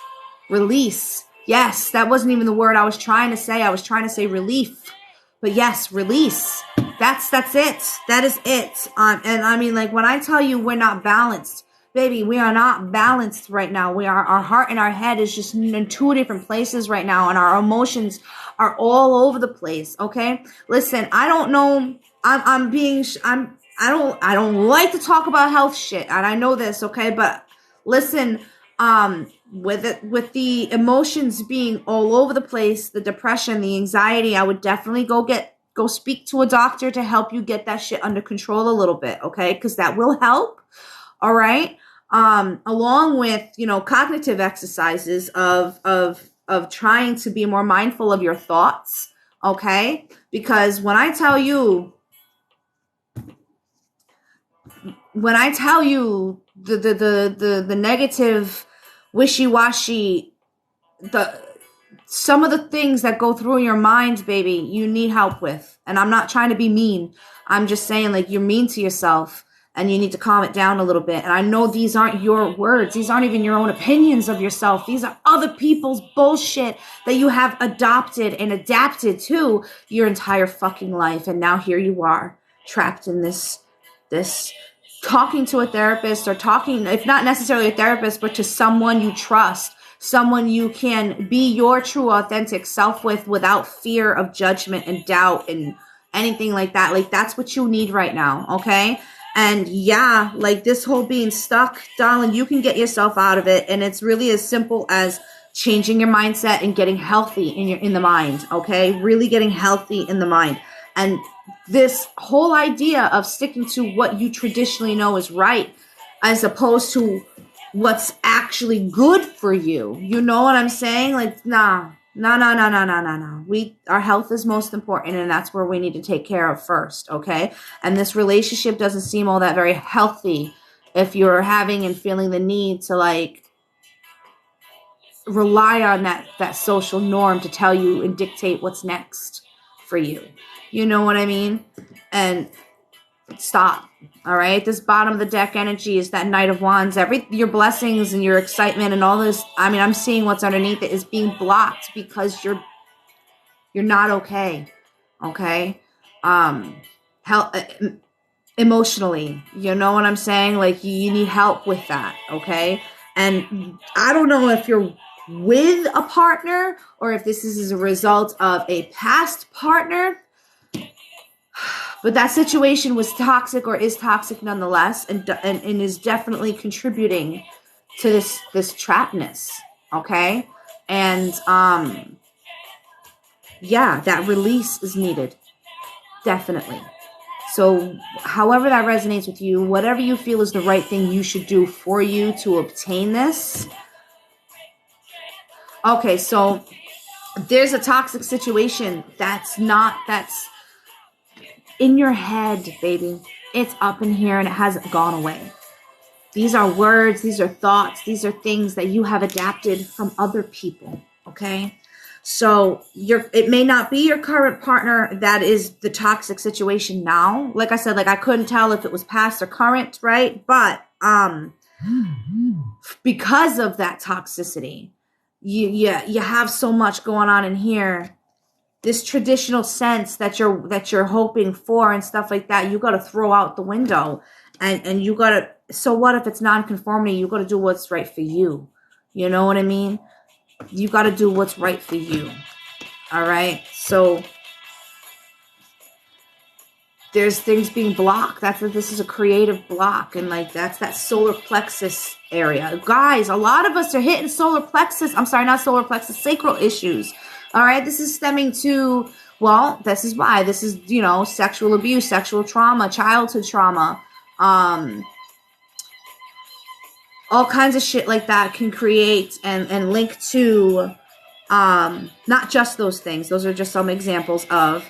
Release. Yes, that wasn't even the word I was trying to say. I was trying to say relief. But yes, release. That's it. That is it. And I mean, like, when I tell you we're not balanced, baby, we are not balanced right now. Our heart and our head is just in two different places right now, and our emotions are all over the place. Okay, listen, I don't know. I don't like to talk about health shit, and I know this. Okay, but listen, with the emotions being all over the place, the depression, the anxiety, I would definitely go speak to a doctor to help you get that shit under control a little bit, okay? Because that will help. All right. Along with, cognitive exercises of trying to be more mindful of your thoughts, okay? Because when I tell you the negative, wishy-washy, some of the things that go through your mind, baby, you need help with. And I'm not trying to be mean. I'm just saying, like, you're mean to yourself and you need to calm it down a little bit. And I know these aren't your words. These aren't even your own opinions of yourself. These are other people's bullshit that you have adopted and adapted to your entire fucking life. And now here you are, trapped in this talking to a therapist, or talking, if not necessarily a therapist, but to someone you trust, someone you can be your true authentic self with without fear of judgment and doubt and anything like that. Like, that's what you need right now. Okay. And yeah, like, this whole being stuck, darling, you can get yourself out of it. And it's really as simple as changing your mindset and getting healthy in the mind. Okay. Really getting healthy in the mind. And this whole idea of sticking to what you traditionally know is right, as opposed to what's actually good for you. You know what I'm saying? Like, nah. Our health is most important, and that's where we need to take care of first, okay? And this relationship doesn't seem all that very healthy if you're having and feeling the need to, like, rely on that social norm to tell you and dictate what's next for you. You know what I mean? And stop. All right. This bottom of the deck energy is that Knight of Wands. Your blessings and your excitement and all this. I mean, I'm seeing what's underneath it is being blocked because you're not okay. Okay. Help emotionally. You know what I'm saying? Like, you need help with that. Okay. And I don't know if you're with a partner or if this is as a result of a past partner. But that situation was toxic, or is toxic nonetheless, and is definitely contributing to this trappedness, okay? And yeah, that release is needed, definitely. So however that resonates with you, whatever you feel is the right thing you should do for you to obtain this. Okay, so there's a toxic situation that's in your head, baby. It's up in here and it hasn't gone away. These are words, these are thoughts, these are things that you have adapted from other people, okay? So it may not be your current partner that is the toxic situation now. Like I said, like, I couldn't tell if it was past or current, right? But because of that toxicity, you have so much going on in here. This traditional sense that you're hoping for and stuff like that, you got to throw out the window, and you got to. So what if it's nonconformity? You got to do what's right for you. You know what I mean? You got to do what's right for you. All right. So there's things being blocked. This is a creative block, and like that's that solar plexus area, guys. A lot of us are hitting solar plexus. I'm sorry, not solar plexus, sacral issues. All right, this is stemming to, well, this is why. This is, sexual abuse, sexual trauma, childhood trauma. All kinds of shit like that can create and link to Not just those things. Those are just some examples of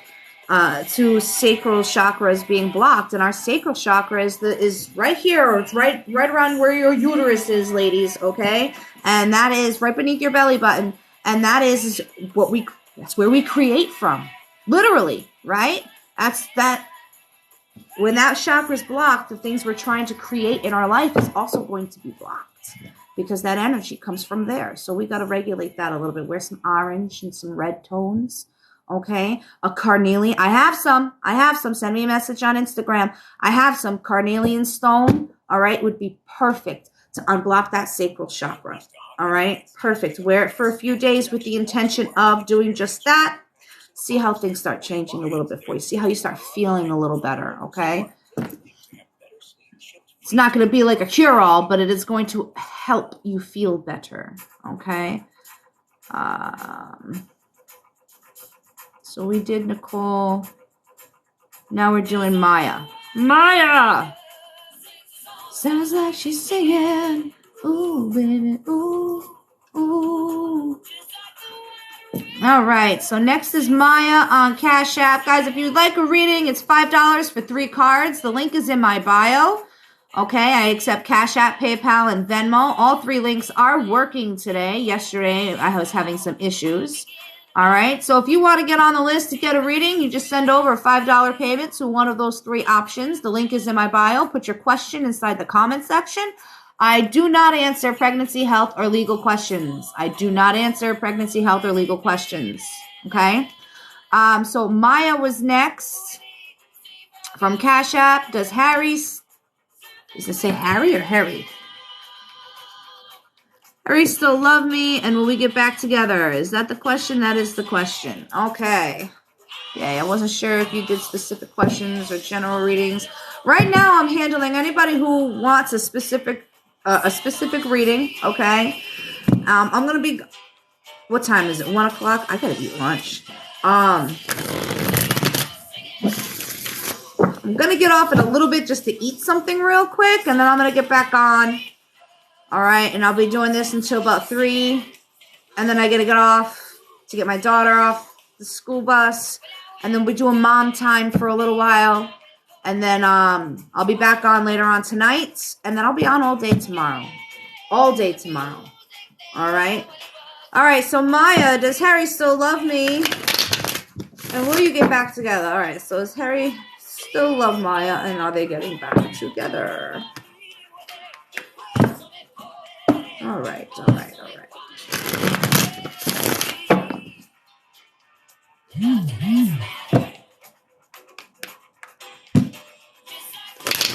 two sacral chakras being blocked. And our sacral chakra is right here, or it's right around where your uterus is, ladies, okay? And that is right beneath your belly button. And that is that's where we create from. Literally, right? When that chakra is blocked, the things we're trying to create in our life is also going to be blocked, because that energy comes from there. So we got to regulate that a little bit. Wear some orange and some red tones. Okay. A carnelian. I have some. Send me a message on Instagram. I have some carnelian stone. All right. Would be perfect to unblock that sacral chakra. All right. Perfect. Wear it for a few days with the intention of doing just that. See how things start changing a little bit for you. See how you start feeling a little better. Okay. It's not going to be like a cure-all, but it is going to help you feel better, okay? So we did Nicole. Now we're doing Maya. Maya! Sounds like she's singing. Ooh, baby, ooh, ooh. All right, so next is Maya on Cash App. Guys, if you'd like a reading, it's $5 for 3 cards. The link is in my bio. Okay, I accept Cash App, PayPal, and Venmo. All 3 links are working today. Yesterday, I was having some issues. All right, so if you want to get on the list to get a reading, you just send over a $5 payment to one of those 3 options. The link is in my bio. Put your question inside the comment section. I do not answer pregnancy, health, or legal questions. I do not answer pregnancy, health, or legal questions. Okay, so Maya was next from Cash App. Does it say Harry or Harry? Harry still love me, and will we get back together? Is that the question? That is the question. Okay. Yeah, I wasn't sure if you did specific questions or general readings. Right now, I'm handling anybody who wants a specific reading. Okay. I'm gonna be. What time is it? 1 o'clock. I gotta eat lunch. I'm going to get off in a little bit just to eat something real quick, and then I'm going to get back on. All right, and I'll be doing this until about 3, and then I got to get off to get my daughter off the school bus, and then we're doing mom time for a little while, and then I'll be back on later on tonight, and then I'll be on all day tomorrow. All day tomorrow. All right? All right, so Maya, does Harry still love me? And will you get back together? All right, so is Harry still love Maya, and are they getting back together? All right.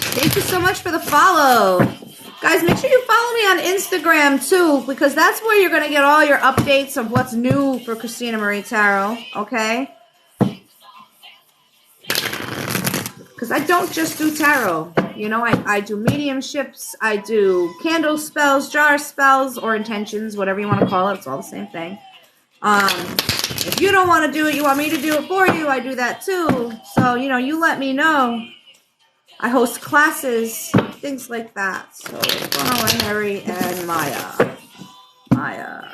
Thank you so much for the follow. Guys, make sure you follow me on Instagram, too, because that's where you're going to get all your updates of what's new for Christina Marie Tarot, okay? Because I don't just do tarot. You know, I do mediumships, I do candle spells, jar spells, or intentions, whatever you want to call it. It's all the same thing. If you don't want to do it, you want me to do it for you, I do that too. So, you know, you let me know. I host classes, things like that. So, what's going on with Harry and Maya? Harry.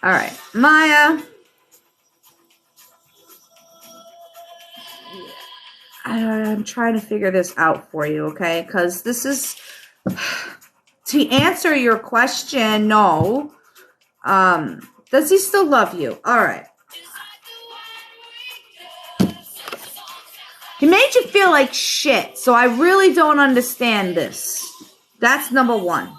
All right, Maya. I'm trying to figure this out for you, okay? Because this is... To answer your question, no. Does he still love you? All right. He made you feel like shit, so I really don't understand this. That's number 1.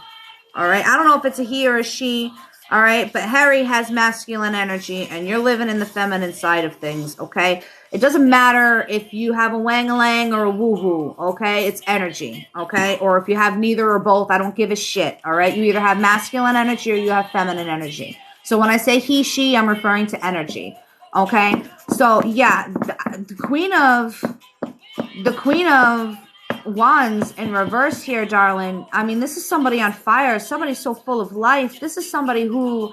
All right? I don't know if it's a he or a she, all right? But Harry has masculine energy, and you're living in the feminine side of things, okay? It doesn't matter if you have a wang-a-lang or a woo-woo, okay? It's energy, okay? Or if you have neither or both, I don't give a shit, all right? You either have masculine energy or you have feminine energy. So when I say he, she, I'm referring to energy, okay? So, yeah, the Queen of Wands in reverse here, darling. I mean, this is somebody on fire, somebody so full of life. This is somebody who,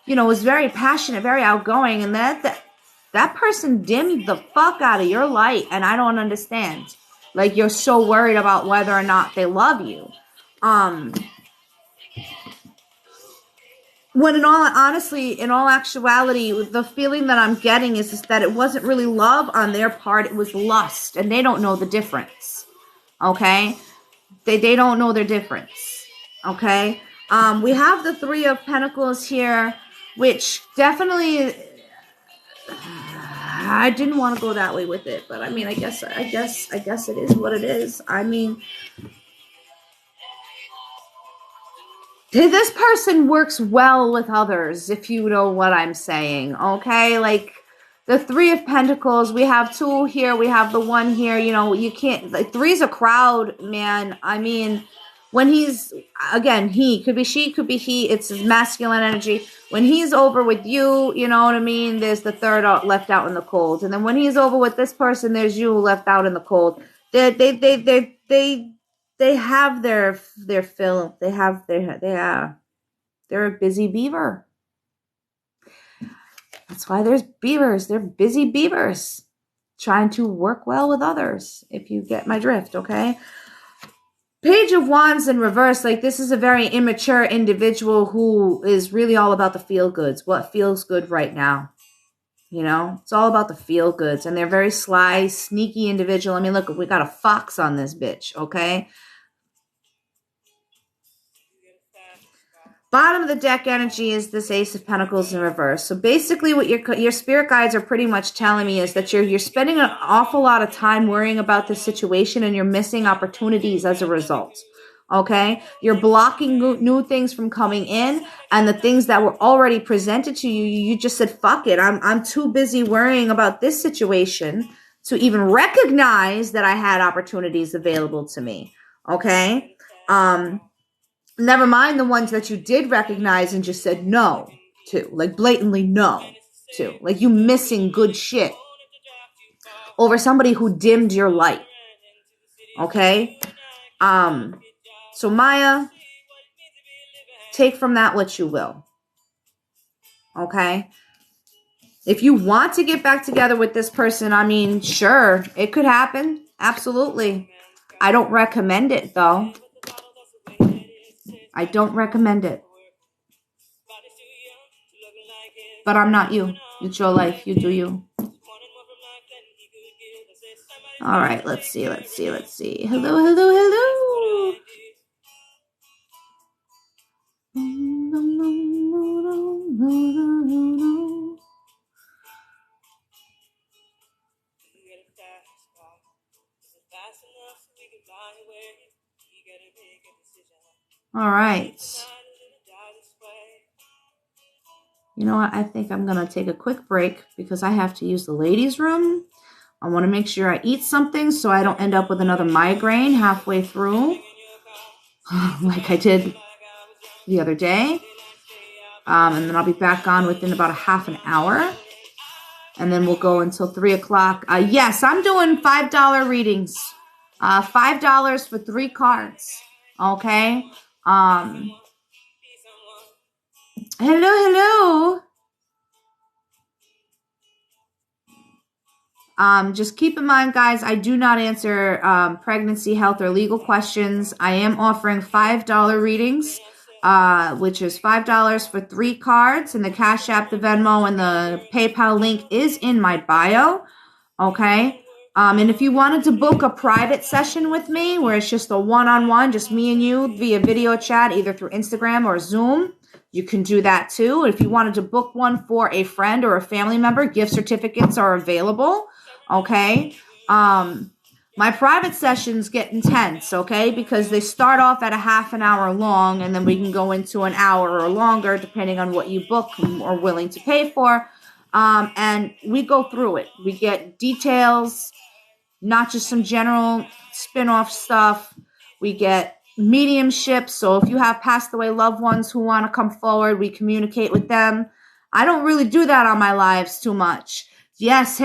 you know, is very passionate, very outgoing, and that person dimmed the fuck out of your light, and I don't understand. Like, you're so worried about whether or not they love you. When in all actuality, the feeling that I'm getting is that it wasn't really love on their part, it was lust, and they don't know the difference. Okay? They don't know their difference. Okay? We have the Three of Pentacles here, which definitely, I didn't want to go that way with it, but I mean, I guess it is what it is. I mean, this person works well with others, if you know what I'm saying, okay? Like, the Three of Pentacles, we have two here, we have the one here, you know, you can't, like, three's a crowd, man. I mean, when he's, again, he, could be she, could be he, it's his masculine energy. When he's over with you, you know what I mean, there's the third left out in the cold. And then when he's over with this person, there's you left out in the cold. They have their fill. They're a busy beaver. That's why there's beavers. They're busy beavers trying to work well with others, if you get my drift, okay? Page of Wands in reverse, like, this is a very immature individual who is really all about the feel-goods, what feels good right now. You know, it's all about the feel-goods, and they're very sly, sneaky individual. I mean, look, we got a fox on this bitch, okay? Bottom of the deck energy is this Ace of Pentacles in reverse. So basically what your spirit guides are pretty much telling me is that you're spending an awful lot of time worrying about this situation, and you're missing opportunities as a result. Okay? You're blocking new things from coming in, and the things that were already presented to you, you just said, fuck it. I'm too busy worrying about this situation to even recognize that I had opportunities available to me. Okay? Never mind the ones that you did recognize and just said no to, like blatantly no to, like you missing good shit over somebody who dimmed your light. Okay? So Maya, take from that what you will. Okay? If you want to get back together with this person, I mean, sure, it could happen. Absolutely. I don't recommend it, though. I don't recommend it. But I'm not you. It's your life. You do you. All right, let's see. Hello. All right. You know what? I think I'm going to take a quick break because I have to use the ladies' room. I want to make sure I eat something so I don't end up with another migraine halfway through, like I did the other day. And then I'll be back on within about a half an hour. And then we'll go until 3 o'clock. Yes, I'm doing $5 readings. $5 for 3 cards. Okay? Hello. Just keep in mind, guys, I do not answer pregnancy, health, or legal questions. I am offering $5 readings, which is $5 for 3 cards, and the Cash App, the Venmo, and the PayPal link is in my bio. Okay? And if you wanted to book a private session with me, where it's just a one-on-one, just me and you via video chat, either through Instagram or Zoom, you can do that too. If you wanted to book one for a friend or a family member, gift certificates are available. Okay. My private sessions get intense, okay, because they start off at a half an hour long, and then we can go into an hour or longer, depending on what you book or willing to pay for. And we go through it. We get details, not just some general spin-off stuff. We get mediumship. So if you have passed away loved ones who want to come forward, we communicate with them. I don't really do that on my lives too much. Yes,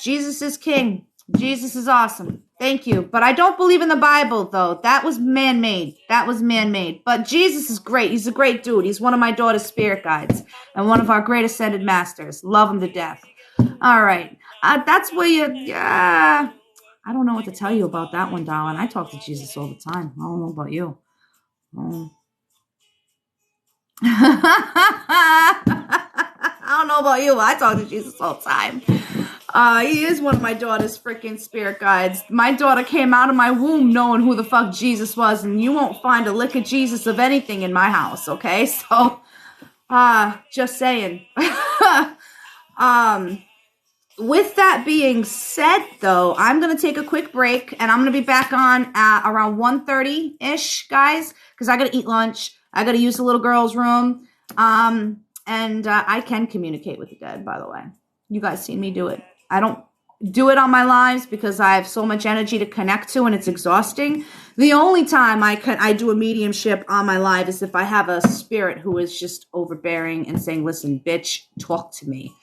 Jesus is king. Jesus is awesome. Thank you. But I don't believe in the Bible, though. That was man-made. That was man-made. But Jesus is great. He's a great dude. He's one of my daughter's spirit guides and one of our great ascended masters. Love him to death. All right. That's where you... Yeah. I don't know what to tell you about that one, darling. I talk to Jesus all the time. I don't know about you. Oh. I don't know about you. I talk to Jesus all the time. He is one of my daughter's freaking spirit guides. My daughter came out of my womb knowing who the fuck Jesus was, and you won't find a lick of Jesus of anything in my house, okay? So, just saying. With that being said, though, I'm going to take a quick break, and I'm going to be back on at around 1:30-ish, guys, because I got to eat lunch. I got to use the little girl's room. And I can communicate with the dead, by the way. You guys seen me do it. I don't do it on my lives because I have so much energy to connect to and it's exhausting. The only time I do a mediumship on my live is if I have a spirit who is just overbearing and saying, listen, bitch, talk to me.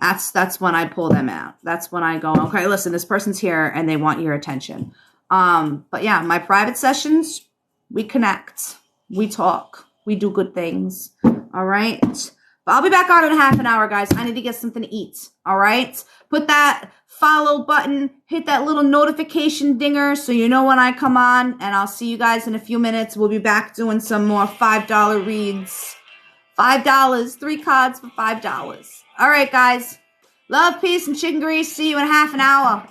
That's when I pull them out. That's when I go, okay, listen, this person's here and they want your attention. But yeah, my private sessions, we connect, we talk, we do good things. All right. But I'll be back on in a half an hour, guys. I need to get something to eat. All right. Put that follow button, hit that little notification dinger so you know when I come on, and I'll see you guys in a few minutes. We'll be back doing some more $5 reads. $5, 3 cards for $5. All right, guys. Love, peace, and chicken grease. See you in half an hour.